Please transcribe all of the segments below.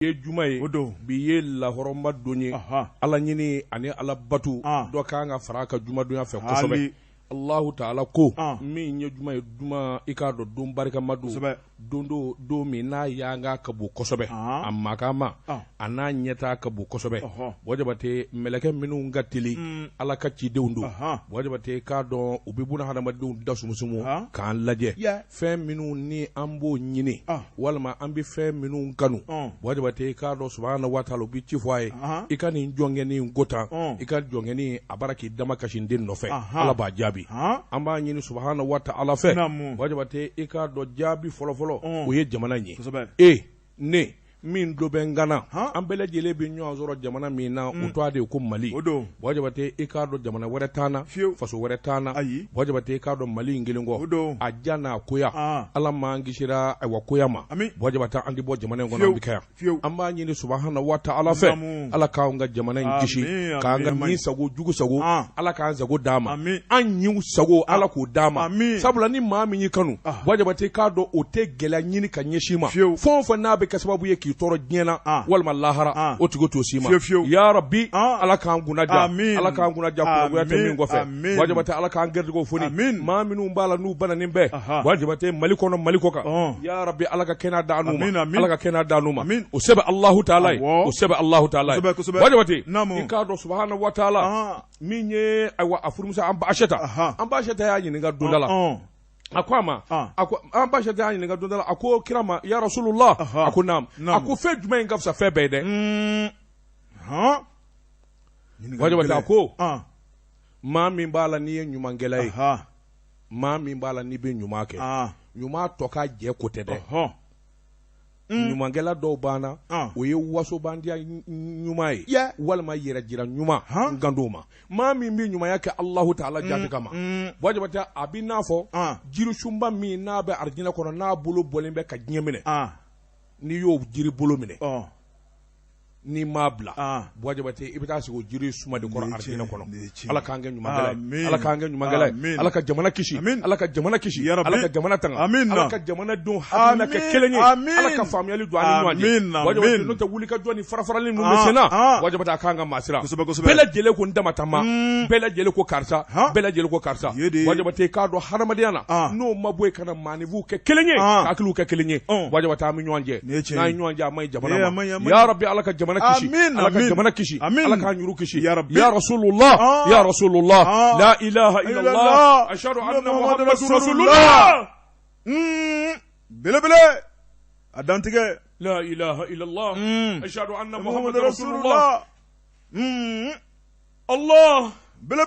ye juma ye bi ye lahɔrɔma don ye ala ɲini ani ala batu dɔ kan ka fara ka jumadonya fɛ kosɛbɛ Allahu ta'ala ko min ye juma ye juma i k'a dɔn don barikama don don min n'a yanga ka bon kosɛbɛ a makama a n'a ɲɛta ka bon kosɛbɛ wajabate mɛlɛkɛ minnu ka teli ala ka cidenw don wajabate k'a dɔn u bɛ buna hadamadenw da sumusumu k'an lajɛ fɛn minnu ni an b'o ɲini walima an bɛ fɛn minnu kanu wajabate k'a dɔn subhanahu wa ta'ala u bɛ ci fɔ a ye i ka nin jɔnkɛni ko tan i ka jɔnkɛni a bara k'i dama kasi den nɔfɛ ala b'a jaabi an b'a ɲini subhanahu wa ta'ala fɛ wajabate i k'a dɔn jaabi fɔlɔfɔlɔ o ye jamana ye ne min do bɛ ngana an bɛɛ lajɛlen bɛ ɲɔgɔn sɔrɔ jamana min na o to a de ko Mali wajabate i k'a dɔn jamana wɛrɛ t'an na faso wɛrɛ t'an na wajabate i k'a dɔn Mali in kelen kɔ a ja n'a koya ala m'an kisira ayiwa koya ma wajabate an tɛ bɔ jamana in kɔnɔ an bɛ kɛ yan an b'a ɲini subhanahu wa ta'ala fɛ ala k'an ka jamana in kisi k'an ka ɲin sago jugu sago ala k'an sago d'a ma an ɲinw sago ala k'o d'a ma sabula ni maa min y'i kanu wajabate i k'a dɔn o tɛ gɛlɛya ɲini ka ɲɛsin ma fɛn o fɛn n'a bɛ kɛ sababu ye k'i tɔɔrɔ diɲɛ na walima lahara o tigo t'o si ma ya rabbi ala k'an kunnaja ala k'an kunnaja kunagoya tɛ min kɔfɛ wajabate ala k'an gɛrɛdigɛw foni maa minnu b'a la n'u bananen bɛ wajabate Mali kɔnɔ Mali kɔ kan ya rabbi ala ka kɛnɛya da an'u ma ala ka kɛnɛya da an'u ma o sɛbɛn Allahu ta'ala ye o sɛbɛn Allahu ta'ala ye wajabate i k'a dɔn subhanahu wa ta'ala min ye ayiwa a furumuso an b'ashata y'a ɲininka donda la a ko a ma an b'a y'a ɲininka don dɔ la a ko kira ma ya rasulullah a ko naam a ko fɛn jumɛn in ka fisa fɛn bɛɛ ye dɛ wajabate a ko maa min b'a la n'i ye ɲumankɛla ye maa min b'a la n'i bɛ ɲuman kɛ ɲuman tɔ ka jɛ ko tɛ dɛ ɲumankɛla dɔw banna o ye wasobandiya ɲuman ye walima yɛrɛ jira ɲuman ngando ma maa min bɛ ɲumanya kɛ Allahu ta'ala jaabi kama wajabate a bɛ n'a fɔ jirisunba min n'a bɛ arijinɛ kɔnɔ n'a bolo bɔlen bɛ ka diɲɛ minɛ n'i y'o jiri bolo minɛ n'i m'a bila wajabate i bɛ taa sigi o jiri suma de kɔrɔ arijinɛ kɔnɔ ala k'an kɛ ɲumankɛla ye ala k'an kɛ ɲumankɛla ye ala ka jamana kisi ala ka jamana kisi ala ka jamana tanga ala ka jamana denw hakilina kɛ kelen ye ala ka faamuyali don an ni ɲɔgɔn cɛ wajabate n'o tɛ wulikajɔ ni farafarali ninnu bɛ sen na wajabate a k'an ka maasira bɛɛ lajɛlen ko n dama tama bɛɛ lajɛlen ko karisa bɛɛ lajɛlen ko karisa wajabate k'a dɔn hadamadenya na n'o ma bɔ yen ka na maanifuw kɛ kelen ye ka hakiliw kɛ kelen ye wajabate an bɛ ɲɔgɔn cɛ n'a ye ɲɔgɔn cɛ a ma ɲi jamana ma ya rabbi ala ka jamana kisi ala ka jamana kisi ala ka nyuru kisi ya rasulullah la ilaha illallah ashhadu anna muhammadar rasulullah bele adantige la ilaha illallah ashhadu anna muhammadar rasulullah Allah bele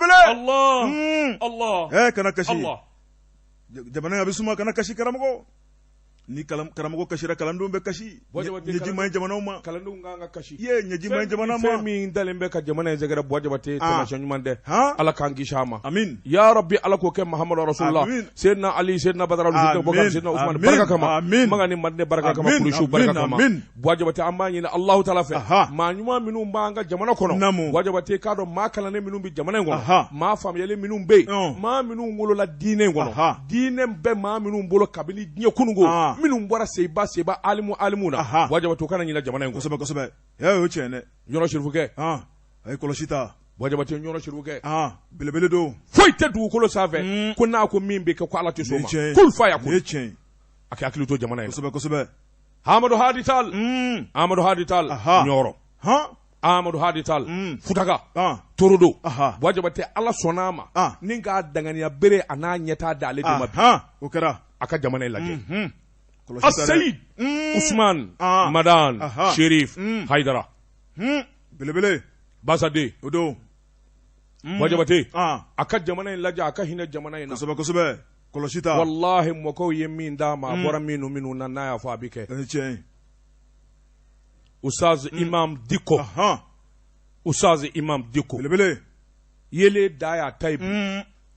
Allah kana kashi jamana abi suma kana kashi karamogo ni karamɔgɔ kasira kalandenw bɛ kasi ɲɛji ma ɲi jamanaw ma kalandenw kan ka kasi ɲɛji ma ɲi jamana ma fɛn min dalen bɛ ka jamana in sɛgɛrɛ wajabate taamasiyɛn ɲuman dɛ ala k'an kisi a ma ya rabbi ala k'o kɛ Muhammadu rasulullah seydina Ali seydina Badara seydina Bukar seydina Usman barika kama maga ni Madinɛ barika kama Kuresiw barika kama wajabate an b'a ɲini Allahu ta'ala fɛ maa ɲuman minnu b'an ka jamana kɔnɔ wajabate k'a dɔn maa kalannen minnu bɛ jamana in kɔnɔ maa faamuyalen minnu bɛ yen maa minnu wolola diinɛ in kɔnɔ diinɛ bɛ maa minnu bolo kabini diɲɛ kununko minnu bɔra seba alimu na wajabate kana ɲina jamana in kosɛbɛ o tiɲɛ dɛ ɲɔrɔ sirifukɛ a ye kɔlɔsi ta wajabate ɲɔrɔ sirifukɛ belebele don foyi tɛ dugukolo sanfɛ ko n'a ko min bɛ kɛ ko ala tɛ sɔn ma kul fa yakun a kɛ hakili to jamana in kosɛbɛ Amadu Hadi Tal ɲɔrɔ Amadu Hadi Tal Futaga Torodo wajabate ala sɔnna ma ni k'a danganiya bere a n'a ɲɛtaa d'ale de ma o kɛra a ka jamana in lajɛ As-Sayyid Usman Madan Sherif Haidara belebele Basade odo wajabate a ka jamana in lajɛ a ka hinɛ jamana in na kosɛbɛ kɔlɔsita wallahi mɔgɔw ye min d'a ma a bɔra minnu na n'a y'a fɔ a bɛ kɛ Ustaz Imam Diko belebele yele da y'a ta ye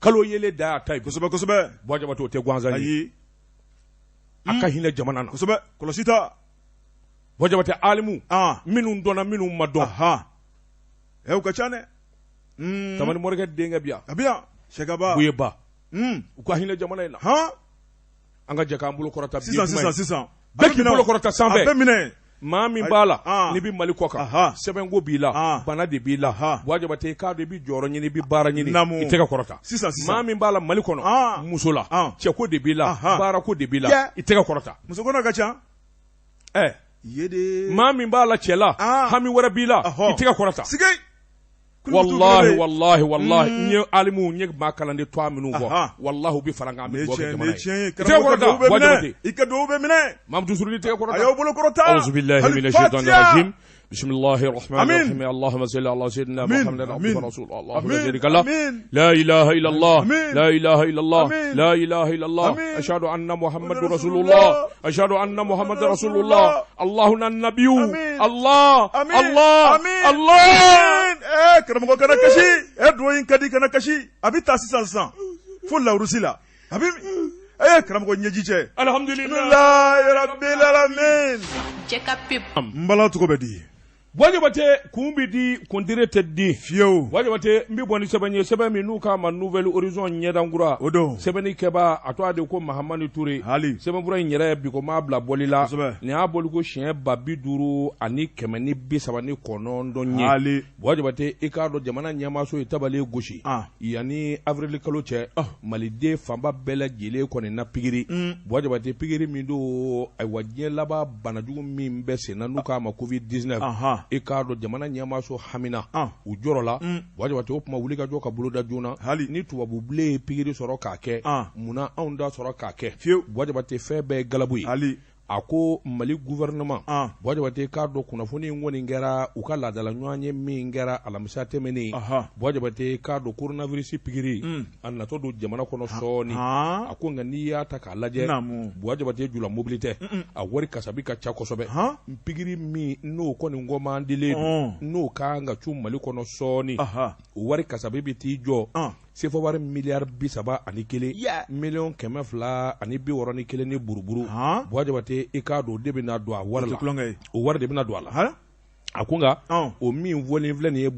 kalo yele da y'a ta ye kosɛbɛ wajabate o tɛ gansan ye a ka hinɛ jamana na kosɛbɛ kɔlɔsita wajabate alimu minnu dɔnna minnu ma dɔn u ka ca dɛ tamani morikɛ denkɛ bi yan Shekaba Buyeba u ka hinɛ jamana in na an ka jɛ k'an bolo kɔrɔta sisan bɛɛ k'i bolo kɔrɔta sanfɛ maa min b'a la n'i bɛ Mali kɔ kan sɛbɛnko b'i la bana de b'i la wajibate k'a dɔn i bɛ jɔyɔrɔ ɲini i bɛ baara ɲini i tɛgɛ kɔrɔta maa min b'a la Mali kɔnɔ muso la cɛko de b'i la baarako de b'i la i tɛgɛ kɔrɔta muso kɔnɔ ka ca maa min b'a la cɛ la hami wɛrɛ b'i la i tɛgɛ kɔrɔta wallahi n ye alimu n ye maa kalanden twa minnu fɔ wallahi u bɛ fara n kan bɛ jamana ye i tɛgɛ kɔrɔta wajibate i ka dugawu bɛ minɛ Mamadou Sourouli tɛgɛ kɔrɔta a y'aw bolo kɔrɔta auzu billahi minash shaitani rajim بسم الله الرحمن الرحيم اللهم صل على سيدنا محمد عبده ورسوله اللهم لا شريك له لا اله الا الله لا اله الا الله لا اله الا الله اشهد ان محمد رسول الله اشهد ان محمد رسول الله الله النبي الله الله الله karamɔgɔ kana kasi duwayin kadi kana kasi a bɛ taa sisan fo lawurusi la a bɛ karamɔgɔ ɲɛji cɛ alhamdulilahi rabbil alamin Jekafo mbala tugo bɛ di wajibate kun bi di kuntire tɛ di fiyewu wajibate n bɛ bɔ ni sɛbɛn ye sɛbɛn min n'u k'a ma nouvelle horizon ɲɛdankura o don sɛbɛnni kɛba a tɔgɔ de ko Mahamani Ture hali sɛbɛnfura in yɛrɛ bi ko maa bila bɔli la kosɛbɛ nin y'a bɔli ko siɲɛ 50,139 ye hali wajibate i k'a dɔn jamana ɲɛmaaso ye tabale gosi yanni avril kalo cɛ maliden fanba bɛɛ lajɛlen kɔni na pikiri wajibate pikiri min don ayiwa diɲɛ laban banajugu min bɛ sen na n'u k'a ma covid-19 i k'a dɔn jamana ɲɛmaaso hamina u jɔrɔ la wajibate o kuma wuli ka jɔ ka boloda joona hali ni tubabu bilen ye pikiri sɔrɔ k'a kɛ munna anw da sɔrɔ k'a kɛ wajibate fɛn bɛɛ ye galabu ye hali a ko Mali gouvernement wajibate k'a dɔn kunnafoni in kɔni kɛra u ka laadala ɲɔgɔn ye min kɛra alamisa tɛmɛnen wajibate k'a dɔn coronavirus pikiri a natɔ don jamana kɔnɔ sɔɔni a ko nka n'i y'a ta k'a lajɛ wajibate jula mobili tɛ a wari kasabi ka ca kosɛbɛ pikiri min n'o kɔni kɔmandilen don n'o kan ka cu Mali kɔnɔ sɔɔni o wari kasabi bɛ t'i jɔ sefa wari miliyari 31 miliyɔn 261 ni buruburu wajibate i k'a dɔn o de bɛna don a wari la o wari de bɛna don a la a ko nka o min fɔlen filɛ nin ye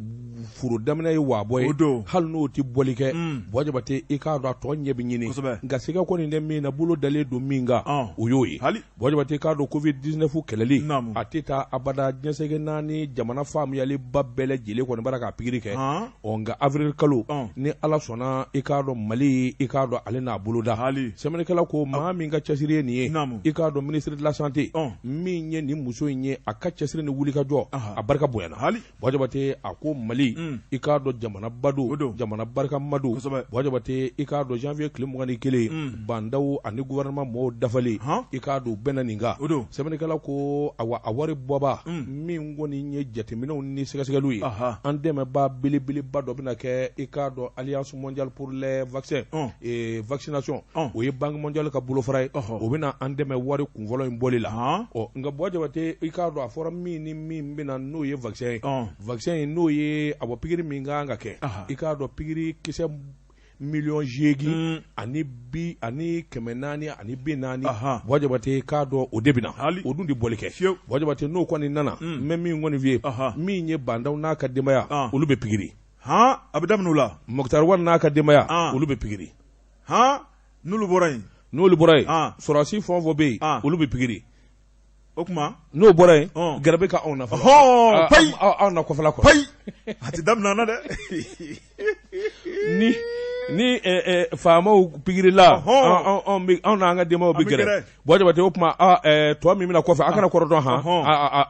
foro daminɛ ye waabɔ ye hali n'o tɛ bɔli kɛ wajibate i k'a dɔn a tɔ ɲɛ bɛ ɲini nka siga kɔni tɛ min na bolo dalen don min kan o y'o ye wajibate i k'a dɔn covid-19 kɛlɛli a tɛ taa abada diɲɛsɛgɛ naani jamana faamuyali ba bɛɛ lajɛlen kɔni bara ka pikiri kɛ nka avril kalo ni ala sɔnna i k'a dɔn Mali i k'a dɔn ale n'a bolo da sɛbɛnnikɛla ko maa min ka cɛsiri ye nin ye i k'a dɔn ministre de la santé min ye nin muso in ye a ka cɛsiri ni wuli ka jɔ a barika bonyana wajibate a ko Mali i k'a dɔn jamana bado jamana barika mado wajibate i k'a dɔn janvier tile 21 bandaw ani gouvernement mɔɔw dafalen i k'a dɔn bɛɛ na nin kan sɛbɛnnikɛla ko awa a wari bɔba min kɔni ye jateminɛw ni sɛgɛsɛgɛliw ye an dɛmɛba belebeleba dɔ bɛna kɛ i k'a dɔn alliance mondiale pour les vaccins vaccination o ye banque mondiale ka bolofara ye o bɛna an dɛmɛ wari kunfɔlɔ in bɔli la nka wajibate i k'a dɔn a fɔra min ni min bɛna n'o ye vaccin ye vaccin ye n'o ye a bɔ pikiri min kan ka kɛ i k'a dɔn pikiri kisɛ miliyɔn 8 ani 440 ani 40 wajibate k'a dɔn o de bɛna o dun de bɔli kɛ wajibate n'o kɔni nana n bɛ min kɔni f'i ye min ye bandaw n'a ka denbaya olu bɛ pikiri a bɛ daminɛ o la Mokutari Wade n'a ka denbaya olu bɛ pikiri n'olu bɔra yen sɔrɔdasi fɛn o fɛn bɛ yen olu bɛ pikiri o kuma n'o bɔra yen gɛrɛ bɛ ka anw na fɔlɔ anw na kɔfɛla kɔrɔ a tɛ daminɛ na dɛ ni faamaw pikirila anw n'an ka denbayaw bɛ gɛrɛ wajibate o kuma tɔ min bɛna kɔfɛ a kana kɔrɔdɔn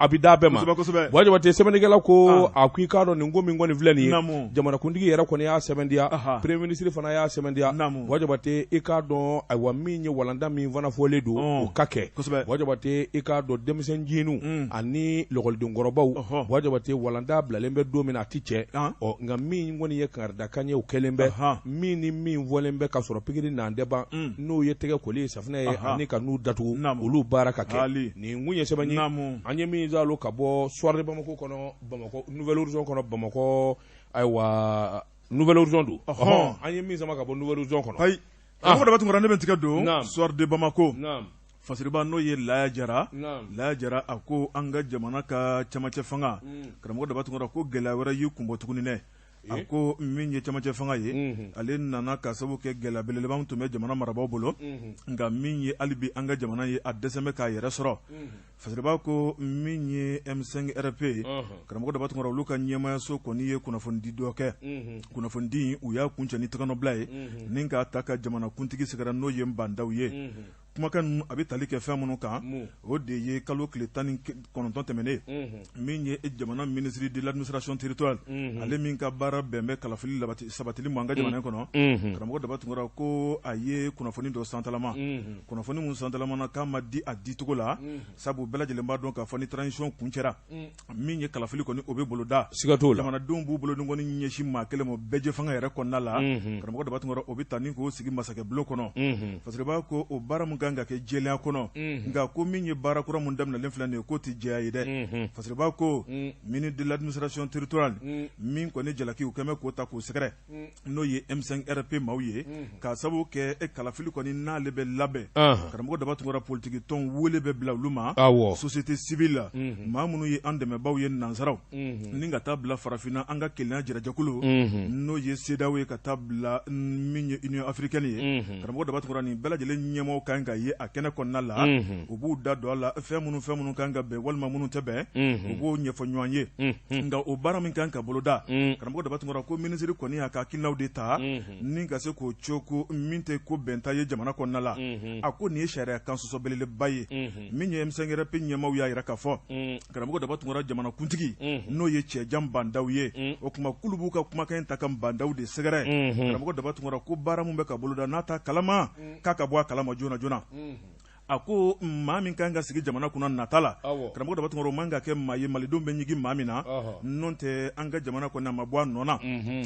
a bɛ da bɛɛ ma wajibate sɛbɛnnikɛla ko a ko i k'a dɔn nin ko min kɔni filɛ nin ye jamanakuntigi yɛrɛ kɔni y'a sɛbɛndiya premier ministre fana y'a sɛbɛndiya wajibate i k'a dɔn ayiwa min ye walanda min fana fɔlen don o ka kɛ wajibate i k'a dɔn denmisɛn jiniw ani lɔgɔlidenkɔrɔbaw wajibate walanda bilalen bɛ don min na a ti cɛ nka min kɔni ye kangaridakan ye o kɛlen bɛ min ni min fɔlen bɛ ka sɔrɔ pikiri n'an tɛ ban n'o ye tɛgɛ koli ye safunɛ ye ani ka n'u datugu olu baara ka kɛ nin kun ye sɛbɛn ye an ye min zalo ka bɔ soir de Bamako kɔnɔ Bamako nouvelle horizon kɔnɔ Bamako ayiwa nouvelle horizon don an ye min sama ka bɔ nouvelle horizon kɔnɔ karamɔgɔ daba tunkara ne bɛ tigɛ don soir de Bamako fasiriba n'o ye Laya Jara a ko an ka jamana ka camancɛ fanga karamɔgɔ daba tunkara ko gɛlɛya wɛrɛ y'i kun bɔ tuguni dɛ a ko min ye camancɛ fanga ye ale nana ka sababu kɛ gɛlɛya belebeleba tun bɛ jamana marabaaw bolo nka min ye hali bi an ka jamana ye a dɛsɛ k'a yɛrɛ sɔrɔ fasiriba ko min ye M5 RP karamɔgɔ daba tun olu ka ɲɛmayaso kɔni ye kunnafoni dɔ kɛ kunnafoni u y'a kuncɛ ni tɔgɔnɔbila ye ni k'a ta ka jamana kuntigi sɛgɛrɛ n'o ye Bandaw ye kumakan ninnu a bɛ tali kɛ fɛn minnu kan o de ye kalo tile 19 tɛmɛnen min ye jamana ministre de l'administration territoriale ale min ka baara bɛn bɛ kalafili sabatili ma an ka jamana kɔnɔ karamɔgɔ daba tun ko a ye kunnafoni dɔ santalama kunnafoni mun santalamana k'a ma di a dicogo la sabu bɛɛ lajɛlen b'a dɔn k'a fɔ ni transition kun cɛra min ye kalafili kɔni o bɛ boloda sigat'o la jamanadenw b'u bolo ni kɔni ɲɛsin maa kelen ma bɛɛ fanga yɛrɛ kɔnɔna la karamɔgɔ daba tun o bɛ ta ni k'o sigi masakɛbulon kɔnɔ parce que b'a ko o baara mun kan ka kɛ jɛlenya kɔnɔ nka ko min ye baara kura mun daminɛlen filɛ nin ye k'o tɛ jɛya ye dɛ parce que b'a ko ministre de l'administration territoriale min kɔni jalaki u kɛmɛ k'o ta k'o sɛgɛrɛ n'o ye M5 RP maaw ye k'a sababu kɛ kalafili kɔni n'ale bɛ labɛn karamɔgɔ daba tun politique tɔn wele bɛ bila olu ma société civile la maa minnu ye an dɛmɛbaaw ye nansaraw ni ka taa bila farafinna an ka kelenya jɛrɛjɛkulu n'o ye CEDEAO ye ka taa bila min ye Union africaine ye karamɔgɔ daba tun nin bɛɛ lajɛlen ɲɛmɔgɔw kan ka ye a kɛnɛ kɔnɔna la u b'u da don a la fɛn minnu kan ka bɛn walima minnu tɛ bɛn u b'o ɲɛfɔ ɲɔgɔn ye nka o baara min kan ka boloda karamɔgɔ daba tun ko ministre kɔni y'a ka hakilinaw de ta ni ka se k'o coko min tɛ ko bɛnta ye jamana kɔnɔna la a ko nin ye sariya kan sɔsɔ belebeleba ye min ye M5 RP ɲɛmaaw y'a yira k'a fɔ karamɔgɔ daba tun jamana kuntigi n'o ye cɛjan Bandaw ye o kuma kulu b'u ka kumakan ta ka Bandaw de sɛgɛrɛ karamɔgɔ daba tun ko baara min bɛ ka boloda n'a ta kalama k'a ka bɔ a kalama joona joona a ko maa min kan ka sigi jamana kunna nata la karamɔgɔ daba tun man ka kɛ maa ye malidenw bɛ ɲigi maa min na n'o tɛ an ka jamana kɔnɔ a ma bɔ a nɔ na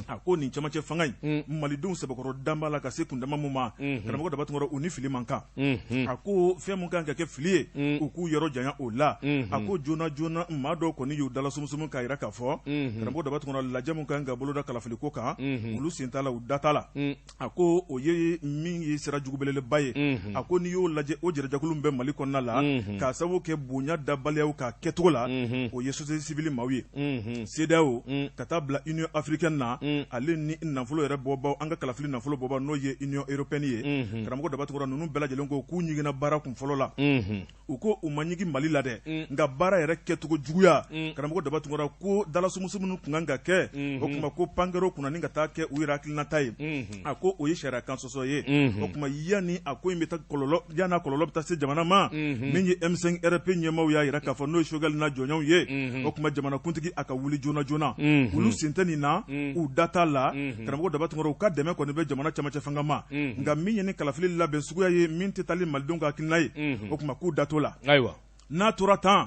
a ko nin camancɛ fanga in malidenw sɛbɛkɔrɔ danba la ka se kundama mun ma karamɔgɔ daba tun u ni fili man kan a ko fɛn mun kan ka kɛ fili ye u k'u yɔrɔ janya o la a ko joona joona maa dɔw kɔni y'u dala sumusumu k'a yira k'a fɔ karamɔgɔ daba tun lajɛ mun kan ka boloda kalafili ko kan olu sen t'a la u da t'a la a ko o ye min ye sira jugu belebeleba ye a ko n'i y'o lajɛ o jakulu bɛ Mali kɔnɔna la k'a sababu kɛ bonya dabaliyaw ka kɛcogo la o ye société civile maaw ye CEDEAO ka taa bila Union africaine na ale ni nafolo yɛrɛ bɔbaw an ka kalafili nafolo bɔbaw n'o ye Union européenne ye karamɔgɔ daba tun ninnu bɛɛ lajɛlen ko k'u ɲigina baara kun fɔlɔ la u ko u ma ɲigi Mali la dɛ nka baara yɛrɛ kɛcogo juguya karamɔgɔ daba tun ko dalasumusumu kun kan ka kɛ o kuma ko pangɛrɛw kunna ni ka taa kɛ u yɛrɛ hakilinata ye a ko o ye sariya kan sɔsɔ ye o kuma yanni a ko in bɛ taa kɔlɔlɔ yanni a kɔlɔlɔ bɛ taa se jamana ma min ye M5 RP ɲɛmaaw y'a yira k'a fɔ n'o ye Choguel n'a jɔnɲɔgɔnw ye o kuma jamana kuntigi a ka wuli joona joona olu sen tɛ nin na u da t'a la karamɔgɔ daba tun u ka dɛmɛ kɔni bɛ jamana camancɛ fanga ma nka min ye ni kalafili labɛn suguya ye min tɛ taali malidenw ka hakilina ye o kuma k'u da t'o la n'a tora tan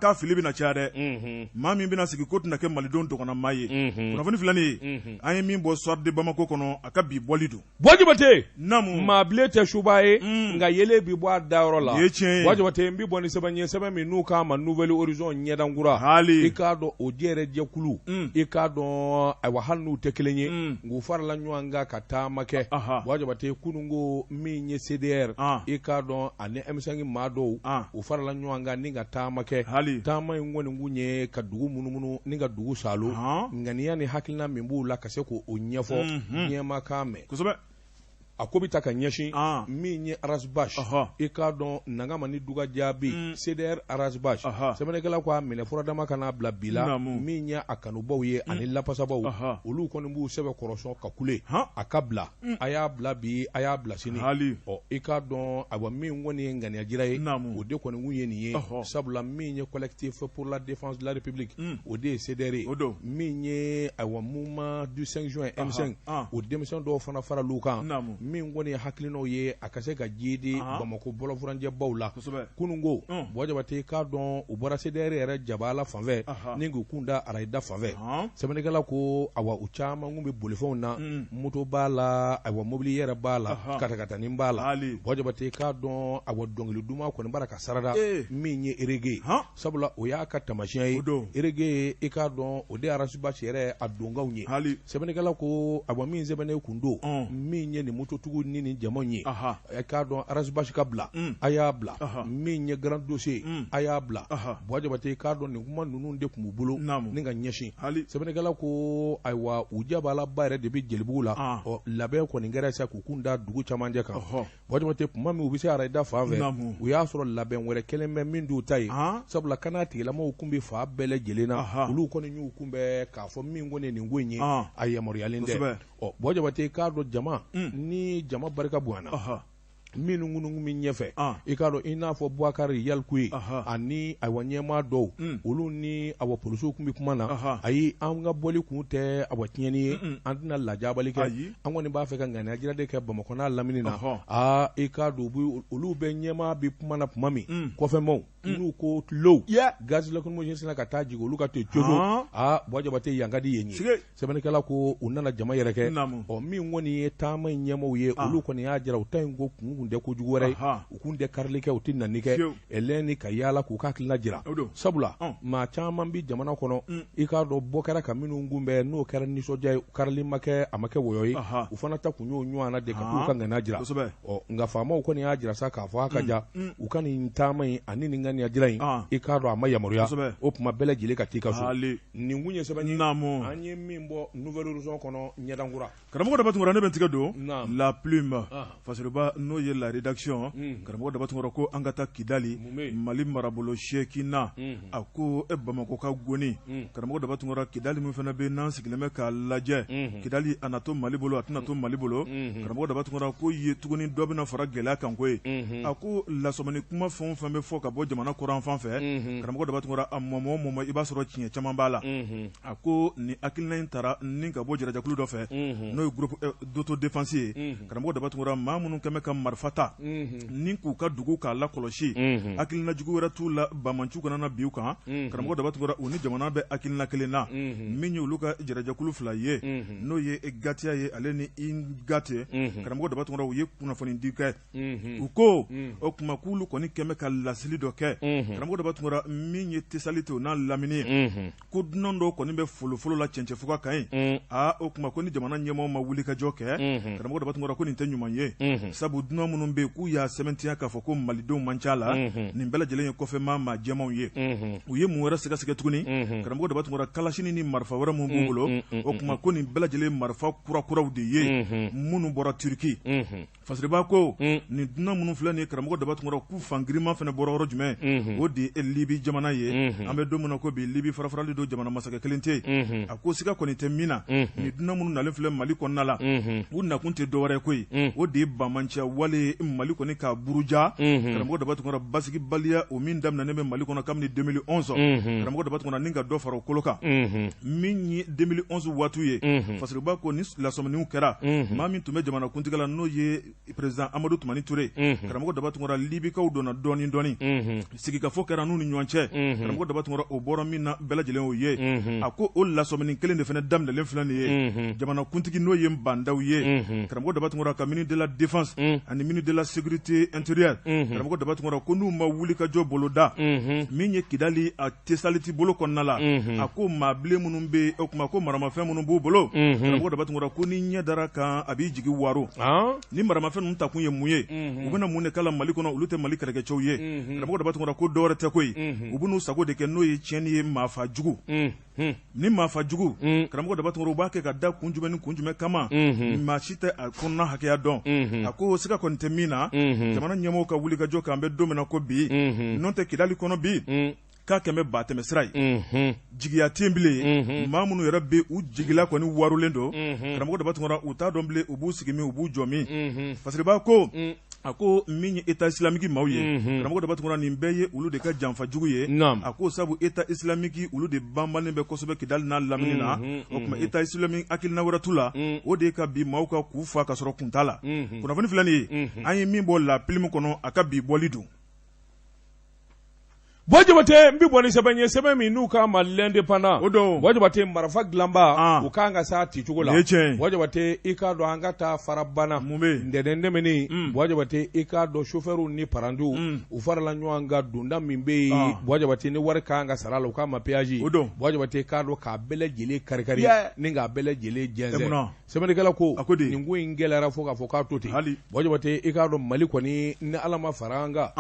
k'a fili bɛna caya dɛ maa min bɛna sigi ko tɛna kɛ malidenw dɔgɔnnamaa ye kunnafoni filɛ nin ye an ye min bɔ soir de Bamako kɔnɔ a ka bi bɔli don Wajibate namu maa bilen tɛ suba ye nka yelen bi bɔ a dayɔrɔ la ye tiɲɛ ye Wajibate n bi bɔ ni sɛbɛn ye sɛbɛn min n'u k'a ma Nouvelle Horizon ɲɛdankura hali i k'a dɔn o jɛrɛ jɛkulu i k'a dɔn ayiwa hali n'u tɛ kelen ye nk'u farala ɲɔgɔn kan ka taama kɛ Wajibate kununko min ye CDR i k'a dɔn ani M5 maa dɔw u farala ɲɔgɔn kan ni ka taama kɛ taama in kɔni kun ye ka dugu munumunu ni ka dugu salo ŋaniya ni hakilina min b'u la ka se k'o ɲɛfɔ ɲɛmakan mɛn kosɛbɛ a ko bɛ ta ka ɲɛsin min ye arasibasi i k'a dɔn nangama ni duga jaabi CDR arasibasi sɛbɛnnikɛla ko a minɛ furadama ka n'a bila bi la min ye a kanubaw ye ani lapasabaw olu kɔni b'u sɛbɛn kɔrɔsɔn ka kule a ka bila a y'a bila bi a y'a bila sini i k'a dɔn ayiwa min kɔni ye ŋaniyajira ye o de kɔni kun ye nin ye sabula min ye collectif pour la défense de la république o de ye CDR ye min ye ayiwa mouvement du 5 juin M5 o denmisɛn dɔw fana faral'u kan min kɔni ye hakilinaw ye a ka se ka jidi Bamako bɔlɔfuranjɛbaw la kununko Wajibate k'a dɔn u bɔra CDR yɛrɛ jabala fanfɛ ni k'u kun da arayida fanfɛ sɛbɛnnikɛla ko awa u caman kun bɛ bolifɛnw na moto b'a la ayiwa mobili yɛrɛ b'a la katakatani b'a la Wajibate k'a dɔn awa dɔnkili duman kɔni bara ka sarada min ye erege sabula o y'a ka tamasiyɛn ye erege i k'a dɔn o de arasibasi yɛrɛ a dongaw ye sɛbɛnnikɛla ko awa min sɛbɛnnen kun don min ye nin moto totugu ni jama ye k'a dɔn arasibasi ka bila a y'a bila min ye grand dossier a y'a bila Jabate k'a dɔn nin kuma ninnu de tun b'u bolo ni ka ɲɛsin sɛbɛnnikɛla ko ayiwa u jaba la ba yɛrɛ de bɛ jelibugu la labɛn kɔni kɛra sa k'u kun da dugu camancɛ kan Jabate kuma min u bɛ se arayida fan fɛ u y'a sɔrɔ labɛn wɛrɛ kelen bɛ min d'u ta ye sabula kana tigilamaw kun bɛ fa bɛɛ lajɛlen na olu kɔni y'u kun bɛ k'a fɔ min ko nin ko in ye a yamaruyalen tɛ Jabate k'a dɔn jama ni jama barika bonyana minnu ŋunungu min ɲɛfɛ i k'a dɔn i n'a fɔ Bouakari Yalku ye ani ayiwa ɲɛmaa dɔw olu ni awa polisiw kun bɛ kuma na ayi an ka bɔli kun tɛ awa tiɲɛni ye an tɛna lajabali kɛ an kɔni b'a fɛ ka ŋaniyajira de kɛ Bamakɔ n'a lamini na i k'a dɔn olu bɛ ɲɛmaa bɛ kuma na tuma min kɔfɛmaw n'u ko low gaz lacrymogène sina ka taa jigin olu ka to cogo Jabate yan ka di yen ye sɛbɛnnikɛla ko u nana jama yɛrɛ kɛ min kɔni ye taama in ɲɛmaaw ye olu kɔni y'a jira u ta in ko kun tɛ kojugu wɛrɛ ye u kun tɛ karili kɛ u tɛ nani kɛ ɛlɛn ni ka yaala k'u ka hakilina jira sabula maa caman bi jamana kɔnɔ i k'a dɔn bɔ kɛra ka minnu kun bɛ n'o kɛra nisɔndiya ye karili ma kɛ a ma kɛ wɔyɔ ye u fana ta kun y'o ɲɔgɔn na de ka t'u ka ŋaniya jira nka faamaw kɔni y'a jira sa k'a fɔ a ka ja u ka nin taama in ani nin ŋaniya jira in i k'a dɔn a ma yamaruya o tuma bɛɛ lajɛlen ka t'i ka so nin kun ye sɛbɛn an ye min bɔ nouvelle horizon kɔnɔ ɲɛdankura karamɔgɔ Dabatungura ne bɛ tigɛ don la plume Fasiriba n'o ye la rédaction karamɔgɔ Dabatungura ko an ka taa Kidali Mali marabolo seekina a ko Bamakɔ ka goni karamɔgɔ Dabatungura Kidali min fana bɛ n'an sigilen bɛ k'a lajɛ Kidali a na to Mali bolo a tɛna to Mali bolo karamɔgɔ Dabatungura ko ye tuguni dɔ bɛna fara gɛlɛya kan ko ye a ko lasɔmani kuma fɛn o fɛn bɛ fɔ ka bɔ jamana kɔrɔn fan fɛ karamɔgɔ Dabatungura a mɔmɔ i b'a sɔrɔ tiɲɛ caman b'a la a ko ni hakilina in taara ni ka bɔ jarajakulu dɔ fɛ n'o ye groupe d'autodéfense ye karamɔgɔ Dabatungura maa minnu kɛmɛ ka marifa ta ni k'u ka dugu k'a la kɔlɔsi hakilina jugu wɛrɛ t'u la Bamancu kana na biw kan karamɔgɔ Dabatungura u ni jamana bɛ hakilina kelen na min ye olu ka jarajakulu fila ye n'o ye Gatiya ye ale ni Ingate karamɔgɔ Dabatungura u ye kunnafoni di kɛ u ko o kuma k'ulu kɔni kɛmɛ ka lasili dɔ kɛ karamɔgɔ Dabatungura min ye tesali te o n'a lamini ye ko dunan dɔw kɔni bɛ folofolo la cɛncɛfuga kan ye o kuma ko ni jamana ɲɛmaaw ma wuli ka jɔ kɛ karamɔgɔ Dabatungura ko nin tɛ ɲuman ye sabu dunan minnu bɛ k'u y'a sɛbɛntiya k'a fɔ ko malidenw man ca la nin bɛɛ lajɛlen ye kɔfɛmaa maa jɛmanw ye u ye mun wɛrɛ sɛgɛsɛgɛ tuguni karamɔgɔ Dabatungura kalasini ni marifa wɛrɛ mun b'u bolo o kuma ko nin bɛɛ lajɛlen marifa kurakuraw de ye minnu bɔra Turki Fasiriba ko nin dunan minnu filɛ nin ye karamɔgɔ Dabatungura k'u fangirima fana bɔra yɔrɔ jumɛn o de ye Libi jamana ye an bɛ don min na ko bi Libi farafarali don jamana masakɛ kelen tɛ a ko siga kɔni tɛ min na nin dunan minnu nalen filɛ Mali kɔnɔna la u nakun tɛ dɔwɛrɛ koyi o de ye bamanciya wale Mali kɔni ka buruja karamɔgɔ Dabatungura basigibaliya o min daminɛnen bɛ Mali kɔnɔ kabini 2011 karamɔgɔ Dabatungura ni ka dɔ fara o kolo kan min ye 2011 waatu ye Fasiriba ko ni lasɔminiw kɛra maa min tun bɛ jamana kuntigɛ la n'o ye président Amadou Toumani Touré karamɔgɔ Dabatungura Libikaw donna dɔɔni dɔɔni sigikafɔ kɛra n'u ni ɲɔgɔn cɛ karamɔgɔ Dabatungura o bɔra min na bɛɛ lajɛlen o ye a ko o lasɔmini kelen de fana daminɛlen filɛ nin ye jamana kuntigi n'o ye Bandaw ye karamɔgɔ Dabatungura ka ministre de la défense ani ministre de la sécurité intérieure karamɔgɔ Dabatungura ko n'u ma wuli ka jɔ boloda min ye Kidali a tesaliti bolo kɔnɔna la a ko maabilen minnu bɛ o kuma ko maramafɛn minnu b'u bolo karamɔgɔ Dabatungura ko ni ɲɛ dara kan a b'i jigi waro ni maramafɛn ninnu ta kun ye mun ye u bɛna mun de kala Mali kɔnɔ olu tɛ Mali kɛlɛkɛcɛw ye karamɔgɔ Dabatungura ko dɔwɛrɛ tɛ koyi u bɛn'u sago de kɛ n'o ye tiɲɛni ye maafa jugu ni maafa jugu karamɔgɔ Dabatungura u b'a kɛ ka da kun jumɛn ni kun jumɛn kama maa si tɛ a kɔnɔna hakɛya dɔn a ko siga kɔni tɛ min na jamana ɲɛmɔgɔw ka wuli ka jɔ k'an bɛ don min na ko bi n'o tɛ Kidali kɔnɔ bi k'a kɛmɛ ba tɛmɛ sira ye jigiya tɛ bilen maa minnu yɛrɛ bɛ u jigila kɔni warulen don karamɔgɔ Dabatungura u t'a dɔn bilen u b'u sigi min u b'u jɔ min Fasiriba ko a ko min ye état islamique maaw ye karamɔgɔ Dabatungura nin bɛɛ ye olu de ka janfa jugu ye a ko sabu état islamique olu de banbalen bɛ kosɛbɛ Kidali n'a lamini na o tuma état islamique hakilina wɛrɛ t'u la o de ka bi maaw ka k'u fa ka sɔrɔ kun t'a la kunnafoni filɛ nin ye an ye min bɔ la plume kɔnɔ a ka bi bɔli don Bojabate mbi boni sebanye sebemi nuka malende pana. Bojabate marafa glamba ukanga sa tichugula. Bojabate ikado angata farabana. Ndende meni bojabate ikado shoferu ni parandu. Ufarala nyuanga dunda mimbe. Bojabate ni warka anga sarala ukama peaji. Bojabate ikado ka bele jele karikari. Ninga bele jele jenze. Sebeni kala ko ningu ingela rafoka foka tuti. Bojabate ikado malikwani ni alama faranga.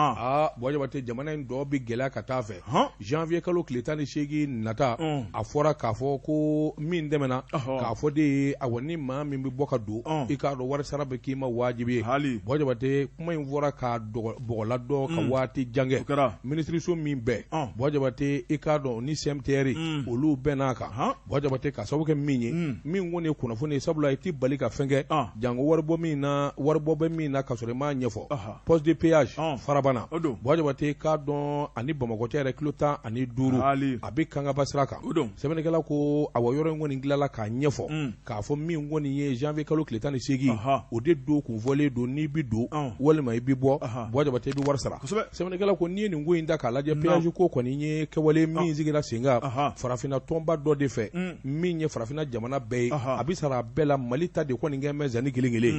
Bojabate jamana ndobi gela katafe janvier kalo kletani shegi nata afora kafo ko min demena kafo de awani ma min bi boka do ikado war sarabe kima wajibi bojabate kuma invora ka bola do ka wati jange ministry so min be bojabate ikado ni semteri olu benaka bojabate ka sabuke minyi min woni kuna fone sabula iti balika fenge jango warbo mina warbo be mina kasore ma nyefo poste de péage farabana bojabate ka don ani bamako tere kilota ani duru abi kanga basraka sebene kala ko awoyoro ngoni ngilala ka nyefo ka fo mi ngoni ye janvier kalo kletani segi o de do ku voler do ni bi do wala mai bi bo boja bate bi warsara sebene kala ko ni ngoi nda kala je péage ko ko ni nye ke wale mi zigira singa farafina tomba do de fe mi nye farafina jamana be abi sara bela malita de ko ni ngeme zani gilingile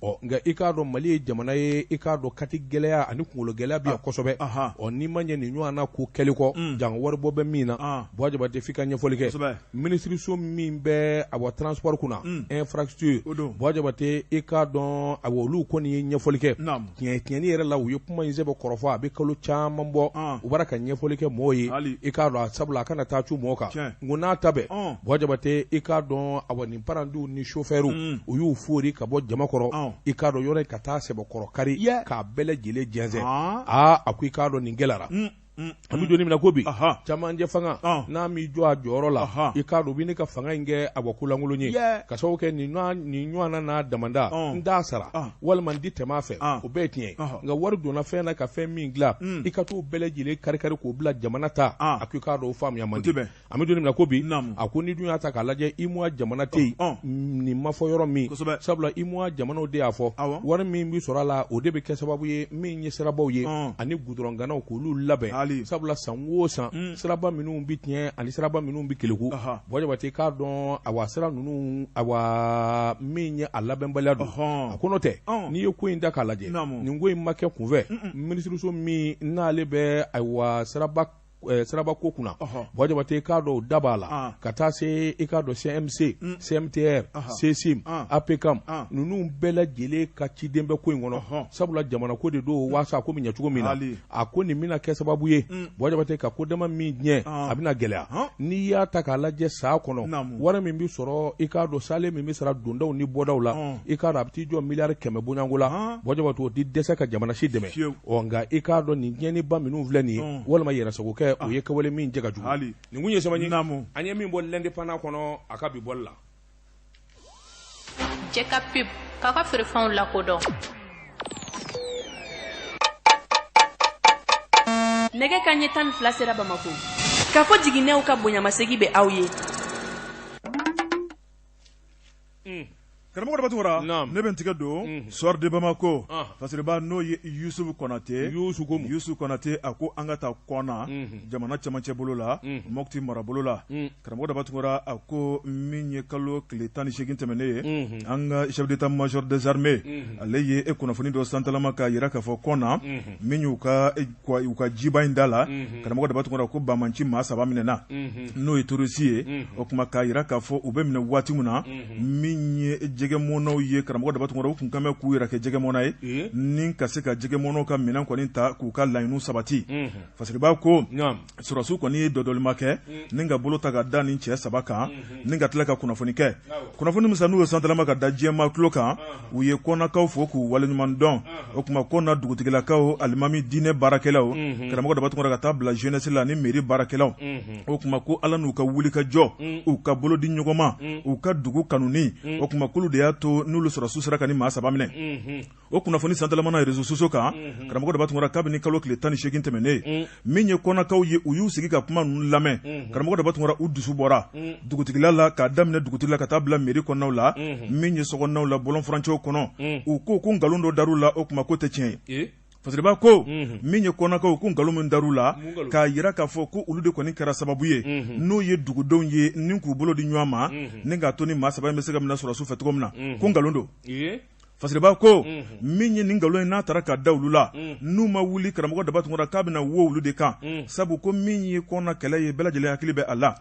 o nga ikado mali jamana ye ikado kati gelea ani kungulo gelea bi kosobe o ni manye ni nywana ku keliko jang warbo be mina boja bate fika nyefolike ministry so min be abo transport kuna infrastructure boja bate ikado abo lu ko ni nyefolike tieni yere la wuyo kuma yinzebe korofa be kalo chama mbo ubaraka nyefolike moyi ikado sabula kana tachu moka nguna tabe boja bate ikado abo ni parandu ni chauffeur uyu furi ka bo jama koro ikado yore kata sebo koro kari ka bele jile jenze akui ikado ni ngelara ami joni mina gobi chamanje fanga na mi jwa joro la ikado bini ka fanga inge abokula ngulunyi ka so ke ni nywana na damanda nda sara wal man dite ma fe o betien nga wardo na fe na ka fe mi ngla ikatu belejile karikari ko bla jamanata akikado fam ya mandi ami joni mina gobi akuni dunya ta kalaje imwa jamanate ni mafo yoro mi sabla imwa jamano de afo war mi bi sorala o de be ke sababu ye mi nyi sirabo ye ani gudronga na ko lu labe sabula sanwo san siraba minnu bi tiɲɛ ani siraba minnu bi keleku boja bate k'a dɔn awa sira ninnu awa min ye a labɛnbaliya don a ko n'o tɛ n'i ye ko in da k'a lajɛ nin ko in ma kɛ kunfɛ minisiriso min n'ale bɛ awa siraba ko kunna boja bate k'a dɔn da b'a la ka taa se i k'a dɔn CMC CMTR CSIM APCAM ninnu bɛɛ lajɛlen ka ciden bɛ ko in kɔnɔ sabula jamana ko de don waasa ko min ɲɛ cogo min na a ko nin bɛna kɛ sababu ye boja bate ka ko dama min ɲɛ a bɛna gɛlɛya n'i y'a ta k'a lajɛ saa kɔnɔ wari min bi sɔrɔ i k'a dɔn sale min bi sara dondaw ni bɔdaw la i k'a dɔn a bɛ t'i jɔ miliyari 100 bonyanko la boja bate o ti dɛsɛ ka jamana si dɛmɛ nka i k'a dɔn nin tiɲɛniba minnu filɛ nin ye walima yɛrɛsagokɛ o ye kawale min jega jugu ni kun ye sabanyi an ye min bɔ l'indépendant kɔnɔ a ka bi bɔli la Jekafo k'a ka feerefɛnw lakodɔn nɛgɛ kanɲɛ 12 sera Bamako k'a fɔ jiginɛw ka bonyamasegi bɛ aw ye karamɔgɔ dɔ batugura ne bɛ n tigɛ don soir de Bamako parce que n'o ye Yusufu Konate a ko an ka taa kɔna jamana cɛmancɛ bolo la Mopti mara bolo la karamɔgɔ dɔ batugura a ko min ye kalo tile 18 tɛmɛnen ye an ka chef d'état major des armées ale ye kunnafoni dɔ santalama k'a yira k'a fɔ kɔna min y'u ka jiba in da la karamɔgɔ dɔ batugura ko bamanci maa 3 minɛna n'o ye terroriste ye o kuma k'a yira k'a fɔ u bɛ minɛ waati min na min ye jɛgɛmɔnaw ye karamɔgɔ dabatungɔrɔ u kun kan bɛ k'u yɛrɛ kɛ jɛgɛmɔna ye ni ka se ka jɛgɛmɔnaw ka minɛn kɔni ta k'u ka laɲiniw sabati fasiriba ko sɔrɔsiw kɔni ye dɔdɔlima kɛ ni ka bolo ta ka da nin cɛ 3 kan ni ka tila ka kunnafoni kɛ kunnafoni min n'u ye santalama ka da diɲɛma tulo kan u ye kɔnakaw fo k'u waleɲuman dɔn o kuma kɔna dugutigilakaw alimami diinɛ baarakɛlaw karamɔgɔ dabatungɔrɔ ka taa bila jeunesse la ni mairie baarakɛlaw o kuma ko ala n'u ka wuli ka jɔ u ka bolo di ɲɔgɔn ma u ka dugu kanuni o kuma kulu de y'a to n'olu sɔrɔsiw sera ka ni maa 3 minɛ o kunnafoni santalamana réseaux sociaux kan karamɔgɔ dɔ b'a tungura kabini kalo tile 18 tɛmɛnen min ye kɔnakaw ye u y'u sigi ka kuma ninnu lamɛn karamɔgɔ dɔ b'a tungura u dusu bɔra dugutigila la k'a daminɛ dugutigi la ka taa bila mairie kɔnɔnaw la min ye sokɔnɔnaw la bɔlɔn furancɛw kɔnɔ u ko ko nkalon dɔ dar'u la o kuma ko tɛ tiɲɛ ye fasiriba ko min ye kɔnɔkaw ko nkalon min dar'u la k'a yira k'a fɔ ko olu de kɔni kɛra sababu ye n'o ye dugudenw ye ni k'u bolo di ɲɔgɔn ma ni k'a to ni maa saba in bɛ se ka minɛ sɔrɔsiw fɛ cogo min na ko nkalon don fasiriba ko min ye nin nkalon in n'a taara ka da olu la n'u ma wuli karamɔgɔ Dabatungura k'a bɛna wo olu de kan sabu ko min ye kɔnɔ kɛlɛ ye bɛɛ lajɛlen hakili bɛ a la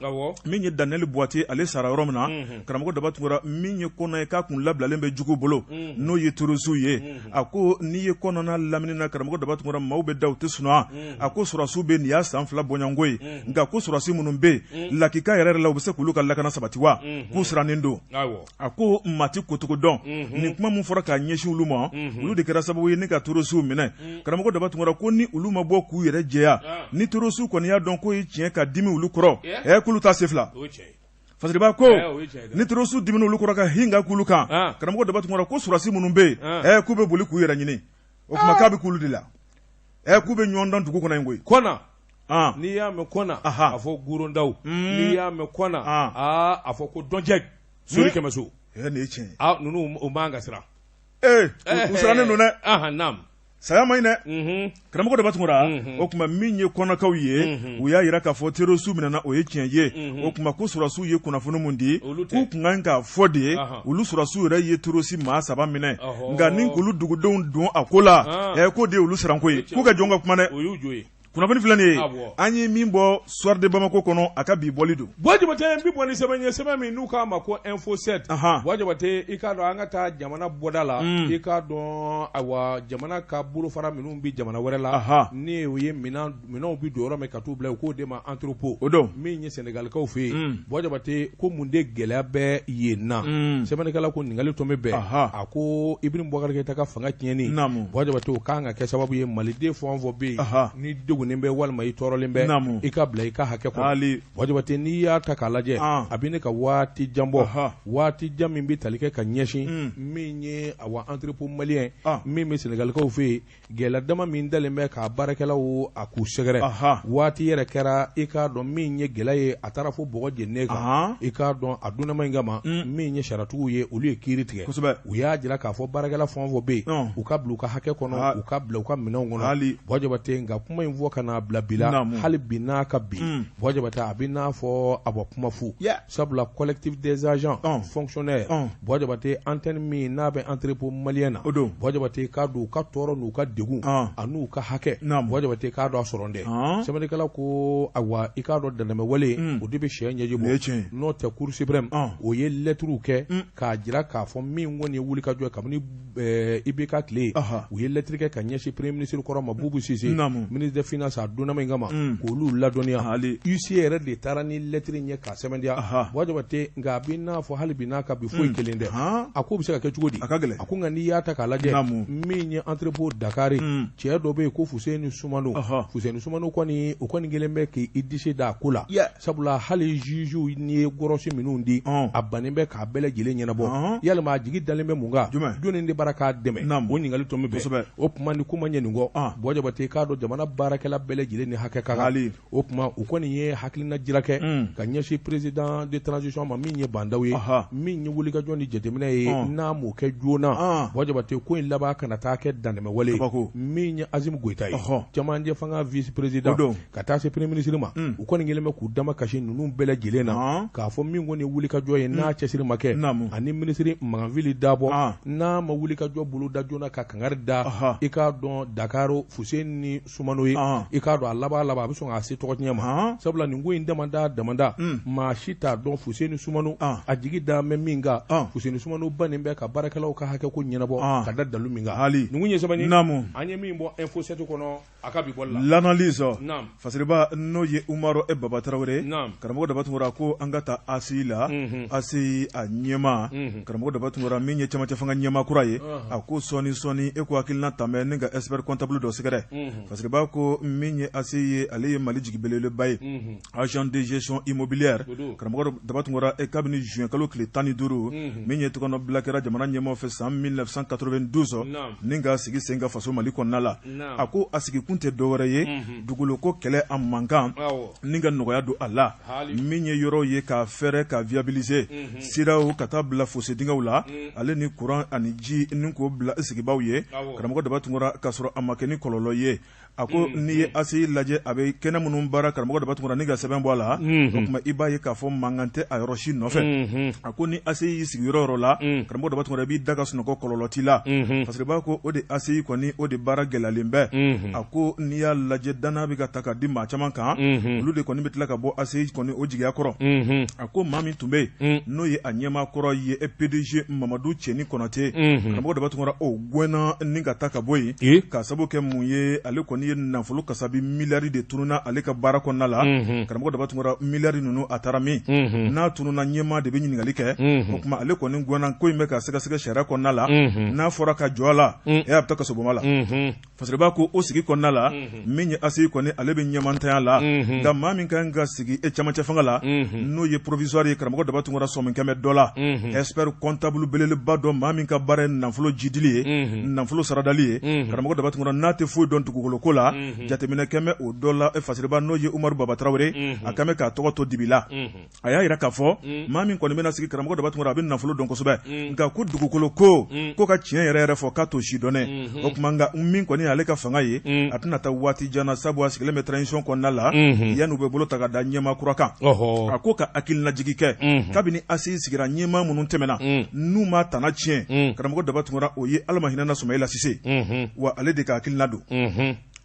min ye Daniel Buwate ale sara yɔrɔ min na karamɔgɔ Dabatungura min ye kɔnɔ ye k'a kun labilalen bɛ juguw bolo n'o ye terrorisiw ye a ko n'i ye kɔnɔna lamini na karamɔgɔ Dabatungura maaw bɛ da u tɛ sunɔgɔ a ko sɔrɔsiw bɛ nin y'a san 2 bɔɲɔgɔnko ye nka ko sɔrɔsi minnu bɛ yen lakika yɛrɛ la u bɛ se k'olu ka lakana sabati wa k'u sirannen don a ko maa ti kotogo dɔn nin kuma min fɔra k'a ɲɛsin olu ma olu de kɛra sababu ye ni ka terrorisiw minɛ karamɔgɔ Dabatungura ko ni olu ma bɔ k'u yɛrɛ jɛya ni terrorisiw kɔni y'a dɔn k'o ye tiɲɛ ka dimi olu kɔrɔ k'olu ta se fila fasiriba ko ni terrorisiw dimina olu kɔrɔ ka hinga k'ulu kan karamɔgɔ Dabatungura ko sɔrɔsi minnu bɛ yen k'u bɛ boli k'u yɛrɛ ɲini o kuma k'a bɛ k'ulu de la k'u bɛ ɲɔgɔn dɔn dugu kɔnɔ in koyi kɔnɔ n'i y'a mɛn kɔnɔ a fɔ gurondaw n'i y'a mɛn kɔnɔ a fɔ ko dɔnjɛ sori kɛmɛ so nin ye tiɲɛ ninnu o man ka siran u sirannen don dɛ naam saya ma ɲi dɛ karamɔgɔ Dabatungura o tuma min ye kɔnɔkaw ye u y'a yira k'a fɔ terrorisiw minɛna o ye tiɲɛ ye o tuma ko sɔrɔsiw ye kunnafoni mun di k'u kun kan k'a fɔ de ye olu sɔrɔsiw yɛrɛ ye terrorisi maa 3 minɛ nka ni olu dugudenw don a ko la k'o de ye olu siranko ye k'u ka jɔn ka kuma dɛ o y'u jo ye kunnafoni filɛ nin ye an ye min bɔ soir de Bamako kɔnɔ a ka bi bɔli don Jabate n bɛ bɔ ni sɛbɛn ye sɛbɛn min n'u k'a ma ko info 7 Jabate i k'a dɔn an ka taa jamana bɔda la i k'a dɔn awa jamana ka bolofara minnu bɛ jamana wɛrɛ la ni o ye minɛnw bɛ don yɔrɔ min ka t'u bila u k'o de ma entrepôt o don min ye Sénégalikaw fɛ yen Jabate ko mun de gɛlɛya bɛ yen na sɛbɛnnikɛla ko ɲininkali tun bɛ bɛn a ko Ibrim Boubacar Keïta ka fanga tiɲɛni Jabate o kan ka kɛ sababu ye maliden fɛn o fɛn bɛ yen ni degunnen bɛ walima i tɔɔrɔlen bɛ i ka bila i ka hakɛ kɔnɔ Jabate n'i y'a ta k'a lajɛ a bɛ ne ka waati jan bɔ waati jan min bɛ tali kɛ ka ɲɛsin min ye awa entrepôt malien min bɛ Sénégalikaw fɛ yen gɛlɛya dama min dalen bɛ k'a baarakɛlaw a k'u sɛgɛrɛ waati yɛrɛ kɛra i k'a dɔn min ye gɛlɛya ye a taara fo bɔgɔ jeninen kan i k'a dɔn a dunnama in kama min ye sariyatigiw ye olu ye kiiri tigɛ u y'a jira k'a fɔ baarakɛla fɛn o fɛn bɛ yen u ka bila u ka hakɛ kɔnɔ u ka bila u ka minɛnw kɔnɔ Jabate nka kuma in fɔ ka na bila bila hali bi n'a ka bi Jabate a bɛ n'a fɔ a bɔ kuma fu sabula collectif des agents fonctionnaires Jabate antenne min n'a bɛ entrepôt malien na Jabate k'a don u ka tɔɔrɔ n'u ka degun a n'u ka hakɛ Jabate k'a dɔn a sɔrɔ dɛ sɛbɛnnikɛla ko awa i k'a dɔn dandanmɛ wale o de bɛ sɛ ɲɛji bɔ n'o tɛ cour suprême o ye lettres kɛ k'a jira k'a fɔ min kɔni ye wulikajɔ ye kabini IBK tile u ye lettre kɛ ka ɲɛsin premier ministre kɔrɔ ma Boubou Cissé ministre des finances a dunnama in kama k'olu ladɔnniya UC yɛrɛ de taara ni lettre ɲɛ k'a sɛbɛntiya Jabate nka a bɛ n'a fɔ hali bi n'a ka bi foyi kelen dɛ a ko bɛ se ka kɛ cogo di a ko nka n'i y'a ta k'a lajɛ min ye entrepôt Dakar cɛ dɔ bɛ yen ko Fuseni Sumano kɔni o kɔni kelen bɛ k'i disi da a ko la sabula hali juge n'i ye gɔrɔsi minnu di a bannen bɛ k'a bɛɛ lajɛlen ɲɛnabɔ yalima a jigi dalen bɛ mun kan jɔnni de bara k'a dɛmɛ o ɲininkali tun bɛ bɛn o tuma ni kuma ɲɛ nin kɔ Jabate k'a dɔn jamana baarakɛla bɛɛ lajɛlen ni hakɛ ka kan o tuma u kɔni ye hakilina jira kɛ ka ɲɛsin président de transition ma min ye bandaw ye min ye wulikajɔ ni jateminɛ ye n'a m'o kɛ joona Jabate ko in laban kana taa kɛ dandanmɛ wale min ye Azimi Goyita ye cɛmancɛ fanga vice président ka taa se premier ministre ma u kɔni kelen bɛ k'u dama kasi ninnu bɛɛ lajɛlen na k'a fɔ min kɔni ye wulikajɔ ye n'a cɛsiri ma kɛ ani ministre Maganvili Dabo n'a ma wulikajɔ bolo da joona ka kangari da i k'a dɔn Dakaro Fuseni Sumano ye i k'a dɔn a laban a bɛ sɔn k'a se tɔgɔtiɲɛ ma sabula nin ko in damanda maa si t'a dɔn Fuseni Sumano a jigi da mɛ min kan Fuseni Sumano bannen bɛ ka baarakɛlaw ka hakɛ ko ɲɛnabɔ ka da dalu min kan nin kun ye sɛbɛnni an ye min bɔ info 7 kɔnɔ a ka bi bɔli la l'analyse fasiriba n'o ye Umaru Baba Tarawele karamɔgɔ Dabatungura ko an ka taa ACI la ACI a ɲɛma karamɔgɔ Dabatungura min ye cɛmancɛ fanga ɲɛma kura ye a ko sɔɔni e ko hakilina ta mɛ ne ka expert comptable dɔ sɛgɛrɛ fasiriba ko min ye ase ye ale ye Mali jigibeleleba ye agent de gestion immobilière karamɔgɔ daba tun kɔra kabini juin kalo tile 15 min ye tɔgɔnɔ bila kɛra jamana ɲɛmaaw fɛ san 1992 ni ka sigi sen ka faso Mali kɔnɔna la a ko a sigi kun tɛ dɔwɛrɛ ye dugukolo kɛlɛ a mankan ni ka nɔgɔya don a la min ye yɔrɔ ye ka fɛrɛ ka viabiliser siraw ka taa bila fossé dingɛw la ale ni courant ani ji ni k'o bila sigibaw ye karamɔgɔ daba tun kɔra k'a sɔrɔ a ma kɛ ni kɔlɔlɔ ye a ko n'i ye ACI lajɛ a bɛ kɛnɛ minnu baara karamɔgɔ daba tun kɔra ni ka sɛbɛn bɔ a la o tuma i b'a ye k'a fɔ mankan tɛ a yɔrɔ si nɔfɛ a ko ni ACI y'i sigi yɔrɔ la karamɔgɔ daba tun kɔra i b'i da ka sunɔgɔ kɔlɔlɔ t'i la parce que b'a ko o de ACI kɔni o de baara gɛlɛyalen bɛ a ko n'i y'a lajɛ danaya bɛ ka ta ka di maa caman kan olu de kɔni bɛ tila ka bɔ ACI kɔni o jigiya kɔrɔ a ko maa min tun bɛ yen n'o ye a ɲɛmaa kɔrɔ ye PDG Mamadu Cɛni Kɔnate karamɔgɔ daba tun kɔra o gɛnna ni ka ta ka bɔ yen k'a sababu kɛ mun ye ale kɔni ye nafolo kasabi miliyari de tununa ale ka baara kɔnɔna la karamɔgɔ daba tun kɔra miliyari ninnu a taara min n'a tununa ɲɛmaa de bɛ ɲininkali kɛ o tuma ale kɔni gɛnna ko in bɛ ka sɛgɛsɛgɛ sariya kɔnɔna la n'a fɔra ka jɔ a la a bɛ taa kasobonba la parce que b'a ko o sigi kɔnɔna la min ye ACI kɔni ale bɛ ɲɛmantanya la nka maa min kan ka sigi cɛmancɛ fanga la n'o ye provisoire ye karamɔgɔ daba tun kɔra sɔmi kɛmɛ dɔ la expert comptable belebeleba dɔ maa min ka baara ye nafolo jidili ye nafolo saradali ye karamɔgɔ daba tun kɔra n'a tɛ foyi dɔn dugukolo ko la jateminɛ kɛmɛ o dɔ la fasiriba n'o ye Umaru Baba Tarawele a kɛmɛ k'a tɔgɔ to dibi la a y'a yira k'a fɔ maa min kɔni bɛna sigi karamɔgɔ daba tun kɔra a bɛ nafolo dɔn kosɛbɛ nka ko dugukolo ko ka tiɲɛ yɛrɛ yɛrɛ fɔ k'a to si dɔnɛ o tuma nka min kɔni ale ka fanga ye a tɛna taa waati jan na sabu a sigilen bɛ transition kɔnɔna la yan'u bɛ bolo ta ka da ɲɛmaa kura kan a ko ka hakilinajigi kɛ kabini ACI sigira ɲɛmaa minnu tɛmɛna n'u ma tana tiɲɛ karamɔgɔ daba tun kɔra o ye Ala ma hinɛna Sumayila Sise wa ale de ka hakilina don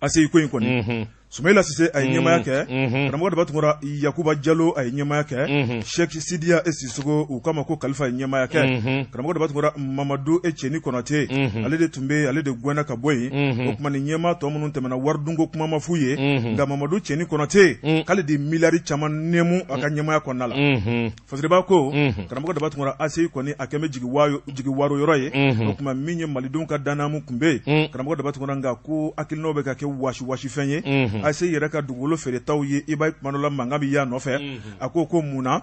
ACI ko in kɔni Sumayila Sise a ye ɲɛmaya kɛ karamɔgɔ daba tun kɔra Yakuba Jalo a ye ɲɛmaya kɛ Sheikh Sidiya Sissogo u k'a ma ko Kalifa ye ɲɛmaya kɛ karamɔgɔ daba tun kɔra Mamadu Cɛni Kɔnate ale de tun bɛ ale de gɛnna ka bɔ yen o tuma ni ɲɛmaa tɔ minnu tɛmɛna waridunko kuma ma f'u ye nka Mamadu Cɛni Kɔnate k'ale de miliyari caman nɛmu a ka ɲɛmaya kɔnɔna la fasiriba ko karamɔgɔ daba tun kɔra ACI kɔni a kɛn bɛ jigi waro yɔrɔ ye o tuma min ye malidenw ka dannamu kun bɛ yen karamɔgɔ daba tun kɔra nka ko hakilinaw bɛ ka kɛ wasi fɛn ye ACI yɛrɛ ka dugukolo feeretaw ye i b'a ye tuma dɔ la mankan bɛ y'a nɔfɛ a ko mun na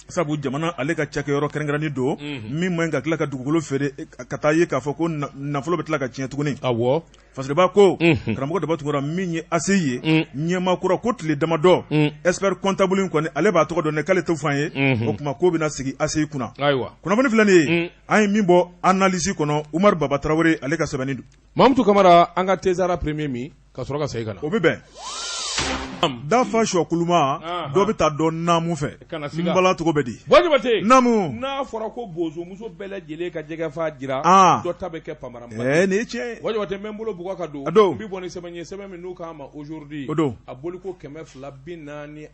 sabu jamana ale ka cakɛyɔrɔ kɛrɛnkɛrɛnnen don min man ɲi ka tila ka dugukolo feere ka taa ye k'a fɔ ko nafolo bɛ tila ka tiɲɛ tuguni fasiriba ko karamɔgɔ daba tun kɔra min ye ACI ye ɲɛmaa kura ko tile damadɔ expert comptable kɔni ale b'a tɔgɔ dɔn k'ale tɛ f'an ye o tuma ko bɛna sigi ACI kunna kunnafoni filɛ nin ye an ye min bɔ analyse kɔnɔ Umaru Baba Tarawele ale ka sɛbɛnni don Mamutu Kamara an ka Tezara premier min ka sɔrɔ ka segin ka na o bɛ bɛn dafa sɔkuluma dɔ bɛ taa dɔn naamu fɛ n bala cogo bɛ di Wajibate naamu n'a fɔra ko bozomuso bɛɛ lajɛlen ka jɛgɛfa jira dɔ ta bɛ kɛ pamarama nin ye tiɲɛ Wajibate n bɛ n bolo bugɔ ka don n bɛ bɔ ni sɛbɛn ye sɛbɛn min n'u k'a ma aujourd'hui a boliko 249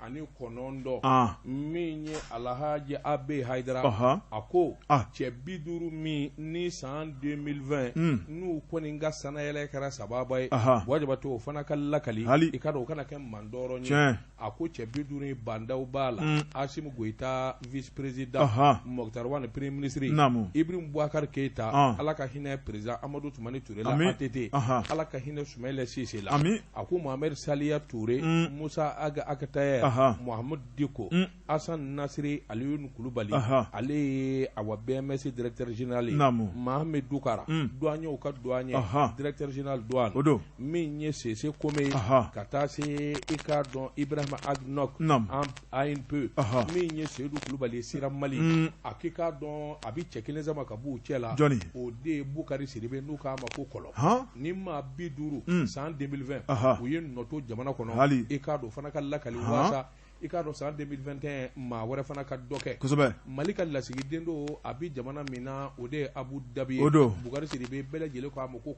min ye Alhaji Abe Haidara a ko cɛ 50 min ni san 2020 n'u kɔni ka sanayɛlɛ kɛra sababa ye Wajibate o fana ka lakali i ka dɔn o kana kɛ mandɔ a ko cɛ 50 bandaw b'a la Asimu Goyita vice président Mokhtar Wane premier ministre Ibrahim Boubacar Keita Ala ka hinɛ président Amadou Toumani Touré la ATT Ala ka hinɛ Sumayila Sise la a ko Mohamed Saliya Touré Musa Aga Akataya Mohamed Diko Hassan Nasiri Aliyu Kulubali ale ye awa BMS directeur général Mohamed Dukara douanier u ka douanier directeur général douane min ye Sese Kome ka taa se ka dɔn Ibrahima Agnok ANP min ye Seydou Kulubali Sira Mali a k'i k'a dɔn a bɛ cɛ kelen sama ka b'u cɛ la o de ye Bukari Sidibe n'u k'a ma ko kɔlɔ ni maa 50 san 2020 u ye nɔto jamana kɔnɔ i k'a dɔn fana ka lakali waasa i k'a dɔn san 2021 maa wɛrɛ fana ka dɔ kɛ Mali ka lasigiden do a bɛ jamana min na o de ye Abu Dhabi ye Bukari Sidibe bɛɛ lajɛlen k'a ma ko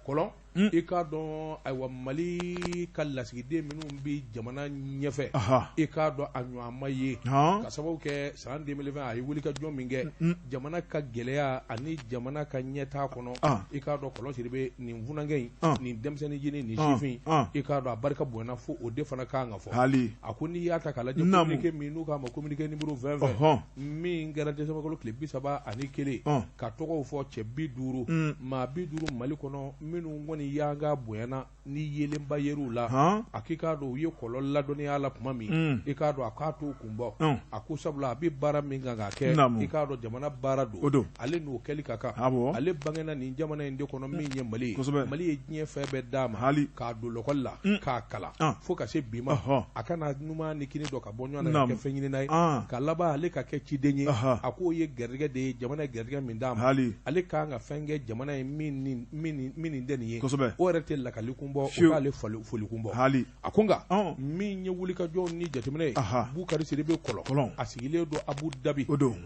kɔlɔn i k'a dɔn ayiwa Mali ka lasigiden minnu bɛ jamana ɲɛfɛ i k'a dɔn a ɲɔgɔnma ye ka sababu kɛ san 2020 a ye wuli ka jɔn min kɛ jamana ka gɛlɛya ani jamana ka ɲɛtaa kɔnɔ i k'a dɔn kɔlɔn Sidibe nin funankɛ in nin denmisɛnnin ɲini nin sifin i k'a dɔn a barika bonyana fo o de fana kan ka fɔ a ko ni y'a ta k'a lajɛ communiqué min n'u k'a ma communiqué numéro 2020 min kɛra décembre kalo tile 31 ka tɔgɔw fɔ cɛ 50 maa 50 Mali kɔnɔ minnu kɔni yanga bonyana ni yelenba yer'u la a k'i k'a dɔn u ye kɔlɔlɔ ladɔnniya la tuma min i k'a dɔn a k'a to kun bɔ a ko sabula a bɛ baara min kan k'a kɛ i k'a dɔn jamana baara don ale n'o kɛli ka kan ale bangena nin jamana in de kɔnɔ min ye Mali ye Mali ye diɲɛ fɛn bɛɛ d'a ma k'a don lɔkɔli la k'a kalan fo ka se bi ma a kana numan ni kini dɔ ka bɔ ɲɔgɔn na ka kɛ fɛn ɲinina ye ka laban ale ka kɛ ciden ye a k'o ye garijɛgɛ de ye jamana ye garijɛgɛ min d'a ma ale k'an ka fɛn kɛ jamana ye min nin tɛ nin ye o yɛrɛ tɛ lakali kun bɔ o k'ale foli kun bɔ a ko nka min ye wulikajɔw ni jateminɛ ye Bukari Sidibe kɔlɔn a sigilen don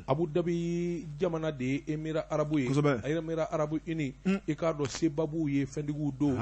Abu Dhabi jamana de ye Émirats Arabes ye Émirats Arabes Unis i k'a dɔn sebabuw ye fɛntigiw don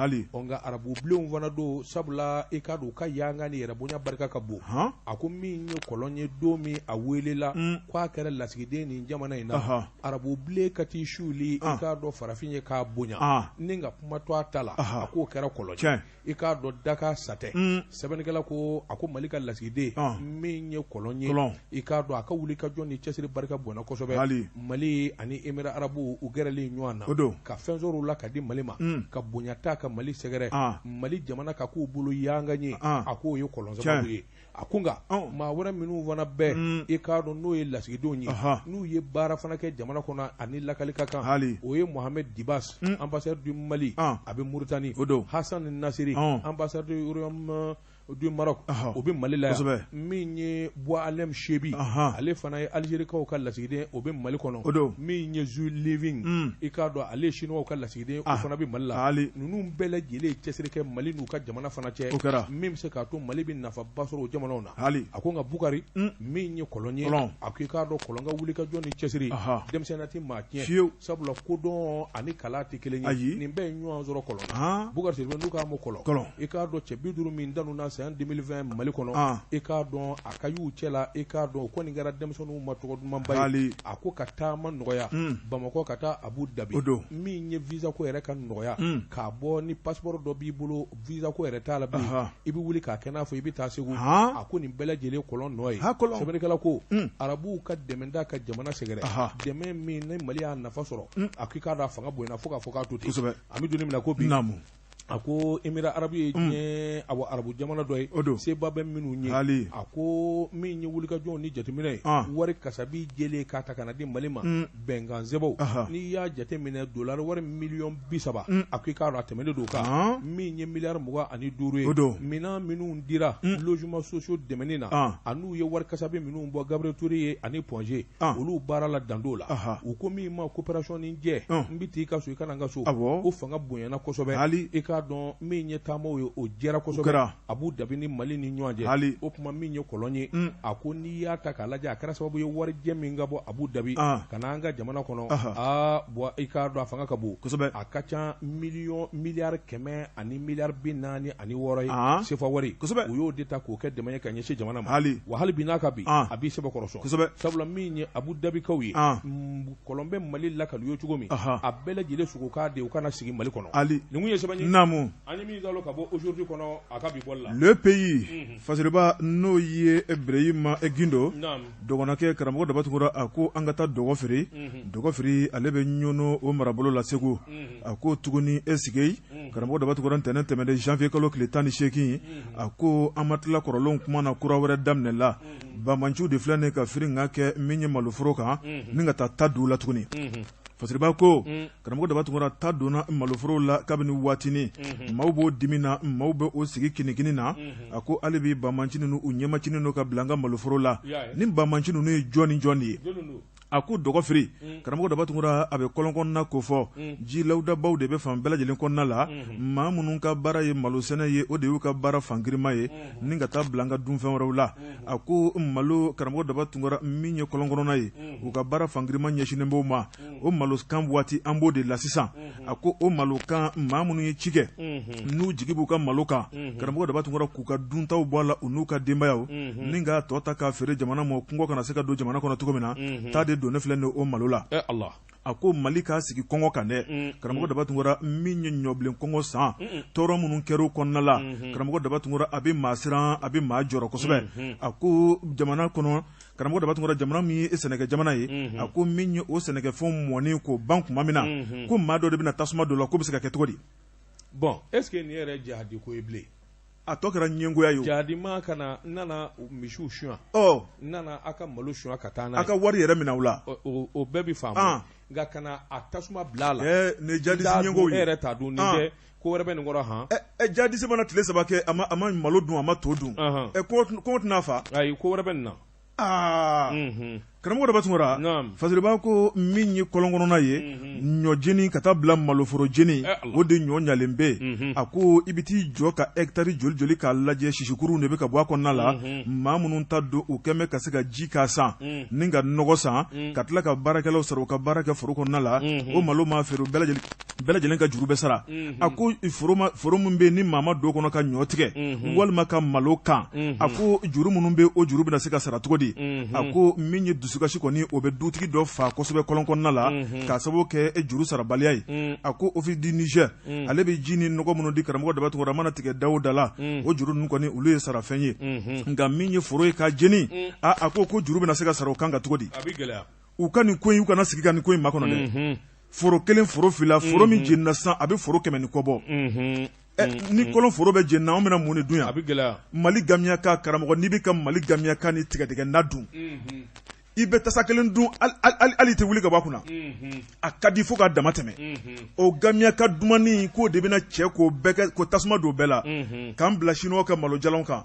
nka arabu bilenw fana don sabula i k'a dɔn u ka yanga ni yɛrɛ bonya barika ka bon a ko min ye kɔlɔn ye don min a welela k'a kɛra lasigiden nin jamana in na arabu bilen ka t'i suli i k'a dɔn farafin ye k'a bonya ni ka kuma to a ta la a k'o kɛra kɔlɔn i k'a dɔn Daka Satɛ sɛbɛnnikɛla ko a ko Mali ka lasigiden min ye kɔlɔn ye i k'a dɔn a ka wulikajɔ ni cɛsiri barika bonna kosɛbɛ Mali ani Émirats Arabes u gɛrɛlen ɲɔgɔn na ka fɛn sɔrɔ la ka di Mali ma ka bonya ta ka Mali sɛgɛrɛ Mali jamana ka k'u bolo yanga ɲe a k'o ye kɔlɔn sababu ye a ko nka maa wɛrɛ minnu fana bɛɛ i k'a dɔn n'o ye lasigidenw ye n'u ye baara fana kɛ jamana kɔnɔ ani lakali ka kan o ye Mohamed Dibas ambassadeur du Mali a bɛ Mauritanie Hassan Nasiri ambassadeur du Maroc o bɛ Mali la yan min ye Boualem Chebi ale fana ye Algérikaw ka lasigiden o bɛ Mali kɔnɔ min ye Zul Living i k'a dɔn ale ye Chinois ka lasigiden o fana bɛ Mali la ninnu bɛɛ lajɛlen cɛsiri kɛ Mali n'u ka jamana fana cɛ min bɛ se k'a to Mali bɛ nafaba sɔrɔ o jamanaw na a ko nka Bukari min ye kɔlɔn ye a ko i k'a dɔn kɔlɔn ka wulikajɔ ni cɛsiri denmisɛnninya tɛ maa tiɲɛ sabula kodɔn ani kala tɛ kelen ye nin bɛɛ ye ɲɔgɔn sɔrɔ kɔlɔn Bukari Sidibe n'u k'a ma kɔlɔn i k'a dɔn cɛ 50 min danu na san 2020 Mali kɔnɔ i k'a dɔn a ka y'u cɛ la i k'a dɔn o kɔni kɛra denmisɛnninw ma tɔgɔ dumanba ye a ko ka taama nɔgɔya Bamakɔ ka taa Abu Dhabi min ye visa ko yɛrɛ ka nɔgɔya k'a bɔ ni passeport dɔ b'i bolo visa ko yɛrɛ t'a la bilen i bɛ wuli k'a kɛ n'a fɔ i bɛ taa Segu a ko nin bɛɛ lajɛlen kɔlɔn nɔ ye sɛbɛnnikɛla ko arabuw ka dɛmɛ da ka jamana sɛgɛrɛ dɛmɛ min ni Mali y'a nafa sɔrɔ a k'i k'a dɔn a fanga bonyana fo k'a fɔ k'a to ten an bɛ don min na ko bi a ko Émirats Arabes ye diɲɛ arabu jamana dɔ ye seba bɛ minnu ye a ko min ye wulikajɔw ni jateminɛ ye wari kasabi jɛlen k'a ta ka na di Mali ma bɛnkan sɛbɛnw n'i y'a jateminɛ dollar wari miliyɔn 30 a ko i k'a dɔn a tɛmɛnen don kan min ye miliyari 25 ye minɛn minnu dira logements sociaux dɛmɛni na a n'u ye wari kasabi minnu bɔ Gabriel Touré ye ani Ponge olu baara la dando la u ko min ma coopération ni jɛ n bɛ t'i ka so i kana n ka so o fanga bonyana kosɛbɛ i k'a dɔn min ye taamaw ye o jɛra kosɛbɛ Abu Dhabi ni Mali ni ɲɔgɔn cɛ o kuma min ye kɔlɔn ye a ko n'i y'a ta k'a lajɛ a kɛra sababu ye warijɛ min ka bɔ Abu Dhabi ka n'an ka jamana kɔnɔ i k'a dɔn a fanga ka bon a ka ca miliyari 100 ani miliyari 46 ye sefa wari u y'o de ta k'o kɛ dɛmɛ ye ka ɲɛsin jamana ma wa hali bi n'a ka bi a b'i sɛbɛn kɔrɔsɔn sabula min ye Abu Dhabi kaw ye kɔlɔn bɛ Mali lakali ye cogo min a bɛɛ lajɛlen sogo k'a de u kana sigi Mali kɔnɔ nin kun ye sɛbɛn ye le pays Fasiriba n'o ye Ibrahima Gindo dɔgɔnɔkɛ karamɔgɔ Dabatugura a ko an ka taa dɔgɔ firi ale bɛ ɲɔnɔ o marabolo la Segu a ko tuguni esige karamɔgɔ Dabatugura ntɛnɛn tɛmɛnen janvier kalo tile 18 a ko an ma tila kɔrɔlenw kuma na kura wɛrɛ daminɛ la Bamanciw de filɛ nin ka firi ŋa kɛ min ye maloforo kan ni ka taa dugu la tuguni Fasiriba ko karamɔgɔ Dabatugura ta donna maloforo la kabini waatini maaw b'o dimi na maaw bɛ o sigi kinikini na a ko hali bi Bamanci ninnu u ɲɛmacinin n'o ka bila an ka maloforo la ni Bamanci ninnu ye jɔn ni jɔn ye a ko dɔgɔfiri karamɔgɔ Dabatugura a bɛ kɔlɔn kɔnɔna ko fɔ ji lawudabaw de bɛ fan bɛɛ lajɛlen kɔnɔna la maa minnu ka baara ye malo sɛnɛ ye o de y'u ka baara fankirima ye ni ka taa bila an ka dunfɛn wɛrɛw la a ko malo karamɔgɔ Dabatugura min ye kɔlɔn kɔnɔna ye u ka baara fankirima ɲɛsinnen b'o ma o malo kan waati an b'o de la sisan a ko o malo kan maa minnu ye ci kɛ n'u jigi b'u ka malo kan karamɔgɔ Dabatugura k'u ka duntaw bɔ a la u n'u ka denbayaw ni ka tɔ ta k'a feere jamana ma kungo kana se ka don jamana kɔnɔ cogo min na taa de don ne filɛ ni o malo la a ko Mali k'a sigi kɔngɔ kan dɛ karamɔgɔ Dabatungura min ye ɲɔbilen kɔngɔ san tɔɔrɔ minnu kɛra kɔnɔna la karamɔgɔ Dabatungura a bɛ maa siran a bɛ maa jɔrɔ kosɛbɛ a ko jamana kɔnɔ karamɔgɔ Dabatungura jamana min ye sɛnɛkɛ jamana ye a ko min ye o sɛnɛkɛfɛnw mɔni k'o ban tuma min na ko maa dɔ de bɛna tasuma dɔ la ko bɛ se ka kɛ cogo di bon est ce que nin yɛrɛ jihadi ko ye bilen a tɔ kɛra ɲɛngoya ye jihadi ma kana nana misiw suɲɛ nana a ka malo suɲɛ ka taa n'a ye a ka wari yɛrɛ minɛ u la o bɛɛ bɛ faamu nka kana a tasuma bila a la nin jihadisi ɲɛngow ye e yɛrɛ t'a dun nin tɛ ko wɛrɛ bɛ nin kɔrɔ han jihadisi mana tile 3 kɛ a ma malo dun a ma to dun kɔngɔ tɛna fa ayi ko wɛrɛ bɛ nin na karamɔgɔ Dabatungura fasiriba ko min ye kɔlɔn kɔnɔna ye ɲɔ jeni ka taa bila maloforo jeni o de ɲɔ ɲalen bɛ a ko i bɛ t'i jɔ ka hectare joli joli k'a lajɛ sisikuruw de bɛ ka bɔ a kɔnɔna la maa minnu ta don u kɛn bɛ ka se ka ji k'a san ni ka nɔgɔ san ka tila ka baarakɛlaw sara u ka baara kɛ foro kɔnɔna la o malo maa feere bɛɛ lajɛlen ka juru bɛ sara a ko foro min bɛ yen ni maa ma don kɔnɔ ka ɲɔ tigɛ walima ka malo kan a ko juru minnu bɛ o juru bɛna se ka sara cogo di a ko min ye dusukasi kɔni o bɛ dutigi dɔ fa kosɛbɛ kɔlɔn kɔnɔna la k'a sababu kɛ juru sarabaliya ye a ko office du Niger ale bɛ ji ni nɔgɔ minnu di karamɔgɔ Dabatungura mana tigɛ da o da la o juru ninnu kɔni olu ye sarafɛn ye nka min ye foro ye k'a jeni a ko juru bɛna se ka sara o kan ka cogo di u ka nin ko in u kana sigi ka nin ko in makɔnɔ dɛ foro kelen foro fila foro min jenina sisan a bɛ foro 100 ni kɔ bɔ ni kɔlɔn foro bɛ jenina an bɛna mun de dun yan Mali gamiyaka karamɔgɔ n'i bɛ ka Mali gamiyaka ni tigɛtigɛ na dun i bɛ tasa kelen dun hali tɛ wuli ka bɔ a kunna a ka di fo k'a dama tɛmɛ o gamiyaka dumuni k'o de bɛna cɛ k'o bɛɛ kɛ ko tasuma don bɛɛ la k'an bila siniwaw ka malo jalanw kan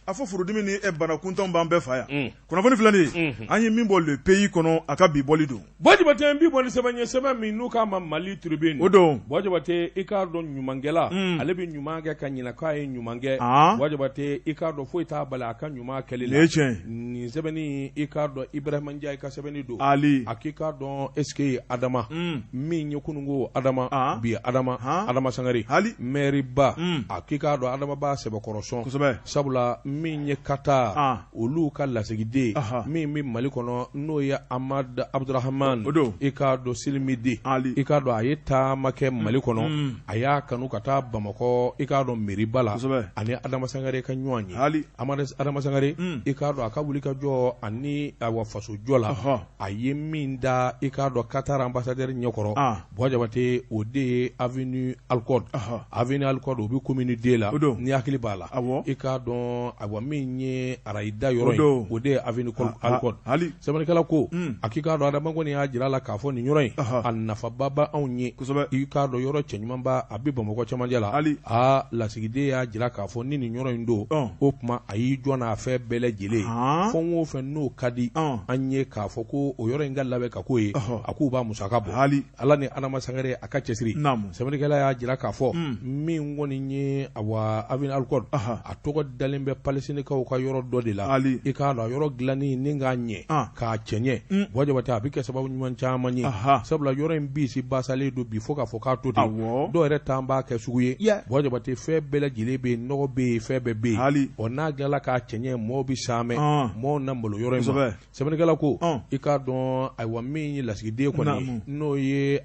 a fɔ furudimi ni bana kuntanw b'an bɛɛ fa yan kunnafoni filɛ nin ye an ye min bɔ le pays kɔnɔ a ka bi bɔli don Bɔjabate n b'i bɔ ni sɛbɛn ye sɛbɛn min n'u k'a ma Mali tribune o don Bɔjabate i k'a dɔn ɲumankɛla ale bɛ ɲuman kɛ ka ɲina k'a ye ɲuman kɛ Bɔjabate i k'a dɔn foyi t'a bali a ka ɲuman kɛli la nin sɛbɛnni i k'a dɔn Ibrahima Ndiaye ka sɛbɛnni don a k'i k'a dɔn est ce que Adama min ye kununko Adama bi Adama Sangare maire ba a k'i k'a dɔn Adama b'a sɛbɛkɔrɔsɔn sabula min ye Kata olu ka lasigiden min bɛ Mali kɔnɔ n'o ye Ahmad Abdurahman i k'a dɔn Silimide i k'a dɔn a ye taama kɛ Mali kɔnɔ a y'a kanu ka taa Bamakɔ i k'a dɔn mairie la ani Adama Sangare ka ɲɔgɔn ye Adama Sangare i k'a dɔn a ka wuli ka jɔ ani wa faso jɔ la a ye min da i k'a dɔn Qatar ambassadeur ɲɛkɔrɔ Bɔjabate o de ye avenue Alcode o bɛ commune D la ni hakili b'a la i k'a dɔn min ye Arayida yɔrɔ ye o de ye avenue Alcode sɛbɛnnikɛla ko a k'i k'a dɔn Adama kɔni y'a jira a la k'a fɔ nin yɔrɔ in a nafaba bɛ anw ye i k'a dɔn yɔrɔ cɛɲumanba a bɛ Bamakɔ cɛmancɛ la lasigiden y'a jira k'a fɔ ni nin yɔrɔ in don o tuma a y'i jɔ n'a fɛn bɛɛ lajɛlen fɛn o fɛn n'o ka di an ye k'a fɔ ko o yɔrɔ in ka labɛn ka k'o ye a k'u b'a musaka bɔ Ala ni Adama Sangare a ka cɛsiri sɛbɛnnikɛla y'a jira k'a fɔ min kɔni ye avenue Alcode a tɔgɔ dalen bɛ Palestinikaw ka yɔrɔ dɔ de la i k'a dɔn a yɔrɔ dilanni ni k'a ɲɛ k'a cɛɲɛ Bɔjabate a bɛ kɛ sababu ɲuman caman ye sabula yɔrɔ in bisi basalen don bi fo k'a fɔ k'a to ten dɔw yɛrɛ t'an b'a kɛ sugu ye Bɔjabate fɛn bɛɛ lajɛlen bɛ yen nɔgɔ bɛ yen fɛn bɛɛ bɛ yen n'a dilanla k'a cɛɲɛ mɔɔw bɛ saamɛ mɔɔw na malo yɔrɔ in ma sɛbɛnnikɛla ko i k'a dɔn min ye lasigiden kɔni n'o ye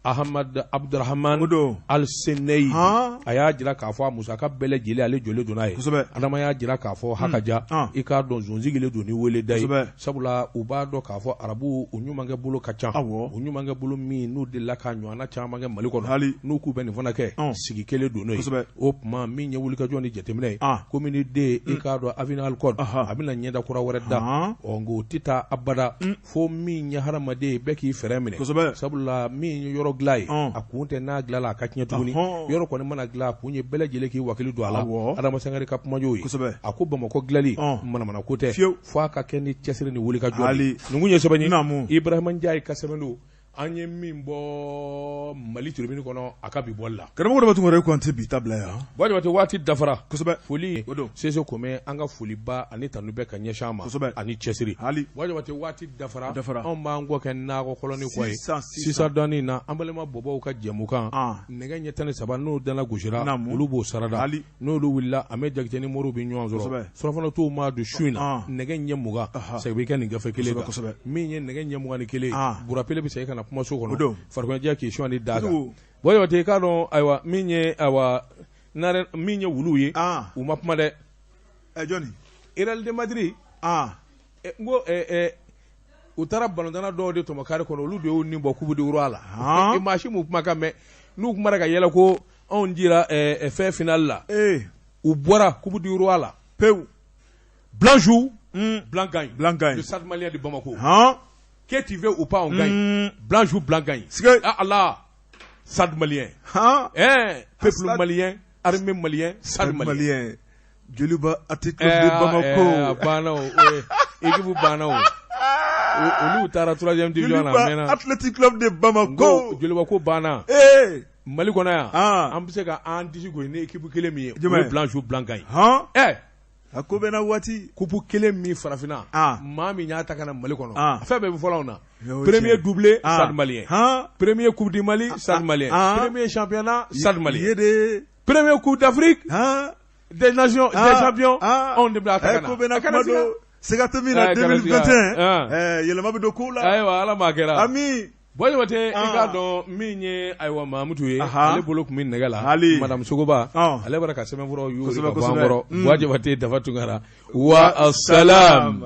Ahmad Abdurahman Al-Seneyi a y'a jira k'a fɔ a musaka bɛɛ lajɛlen ale jɔlen don n'a ye Adama y'a jira k'a fɔ hakaja i k'a dɔn zonzigile don ni wele da ye sabula u b'a dɔn k'a fɔ arabu u ɲumankɛ bolo ka ca u ɲumankɛ bolo min n'u delila ka ɲɔgɔnna caman kɛ Mali kɔnɔ n'u k'u bɛ nin fana kɛ sigi kelen don n'o ye o tuma min ye wulikajɔ ni jateminɛ ye commune D i k'a dɔn avenue Alcode a bɛna ɲɛda kura wɛrɛ da nka o tɛ taa abada fo min ye hadamaden bɛɛ k'i fɛrɛ minɛ sabula min ye yɔrɔ dilan ye a kun tɛ n'a dilanla a ka tiɲɛ tuguni yɔrɔ kɔni mana dilan a kun ye bɛɛ lajɛlen k'i wakili don a la Adama Sangare ka kumajɔ ye a ko Bamakɔ dilanli manamana ko tɛ fo a ka kɛ ni cɛsiri ni wulikajɔ nin kun ye sɛbɛn ye Ibrahima Ndiaye ka sɛbɛn don an ye min bɔ Mali tribune kɔnɔ a ka bi bɔli la. Karamɔgɔ dɔ b'a tun wɛrɛ ko an tɛ bi tabila yan. Bon Jabate waati dafara. Kosɛbɛ. Foli Sese Kome an ka foliba ani tanu bɛ ka ɲɛsin an ma. Kosɛbɛ. Ani cɛsiri. Hali. Bon Jabate waati dafara. Dafara. Anw b'an kɔ kɛ nakɔ kɔlɔni kɔ ye. Sisan dɔɔni na an balima bɔbɔw ka jɛmukan. Nɛgɛ ɲɛ 13 n'o dana gosira. olu b'o sarada. Hali. N'olu wulila an bɛ Jakite ni Moriw bɛ ɲɔgɔn sɔrɔ. Surafana t'o ma don su in na. Nɛgɛ ɲɛ 20 ça bɛ kɛ nin gafe kelen kan. Min ye nɛgɛ ɲɛ 21 Burapele bɛ se ka na kumaso kɔnɔ. Farikɔnɔjɛ question de da kan. Bon Jabate k'a dɔn ayiwa min ye min ye wulu ye u ma kuma dɛ. Jɔnni? Real de Madrid. N ko u taara balontanna dɔw de tɔmɔ kari kɔnɔ olu de y'u ni bɔ coupe d'Euro la. Maa si m'u kumakan mɛn n'u kumara ka yɛlɛ ko anw dira fɛn final la. U bɔra coupe d'Euro la. Pewu. Blanc joue, blanc gagne. Blanc gagne. Le Stade malien de Bamako. Que tu veux ou pas, on gagne. Blanc joue, blanc gagne. Ah Allah, Stade malien. Peuple malien, armée malien, Stade malien. Joliba Athletic Club de Bamako. Bana, équipe Bana. Olu taara 3e division na maintenant. Athletic Club de Bamako. Joliba ko Bana. Mali kɔnɔ yan. An bɛ se ka an disi gosi ni équipe kelen min ye. Blanc joue, blanc gagne. A ko bɛna waati. Coupe kelen min farafinna. Maa min y'a ta ka na Mali kɔnɔ. Fɛn bɛɛ bɛ fɔlɔ anw na. Premier doublé, Stade malien. Premier coupe du Mali, Stade malien. Premier championnat, Stade malien. Premier coupe d'Afrique, des nations, des champions, anw de bɛ a ta ka na. Ko bɛna kuma don Segate min na 2021. Yɛlɛma bɛ don kow la. Ayiwa Ala m'a kɛra. Ami. Bon Jabate i k'a dɔn min ye ayiwa Mahamutu ye ale bolo tun bɛ nɛgɛ la Madame Sogoba ale bɔra ka sɛbɛnfuraw y'o de ka bɔ an kɔrɔ. Bon Jabate dafa tungara wa assalam.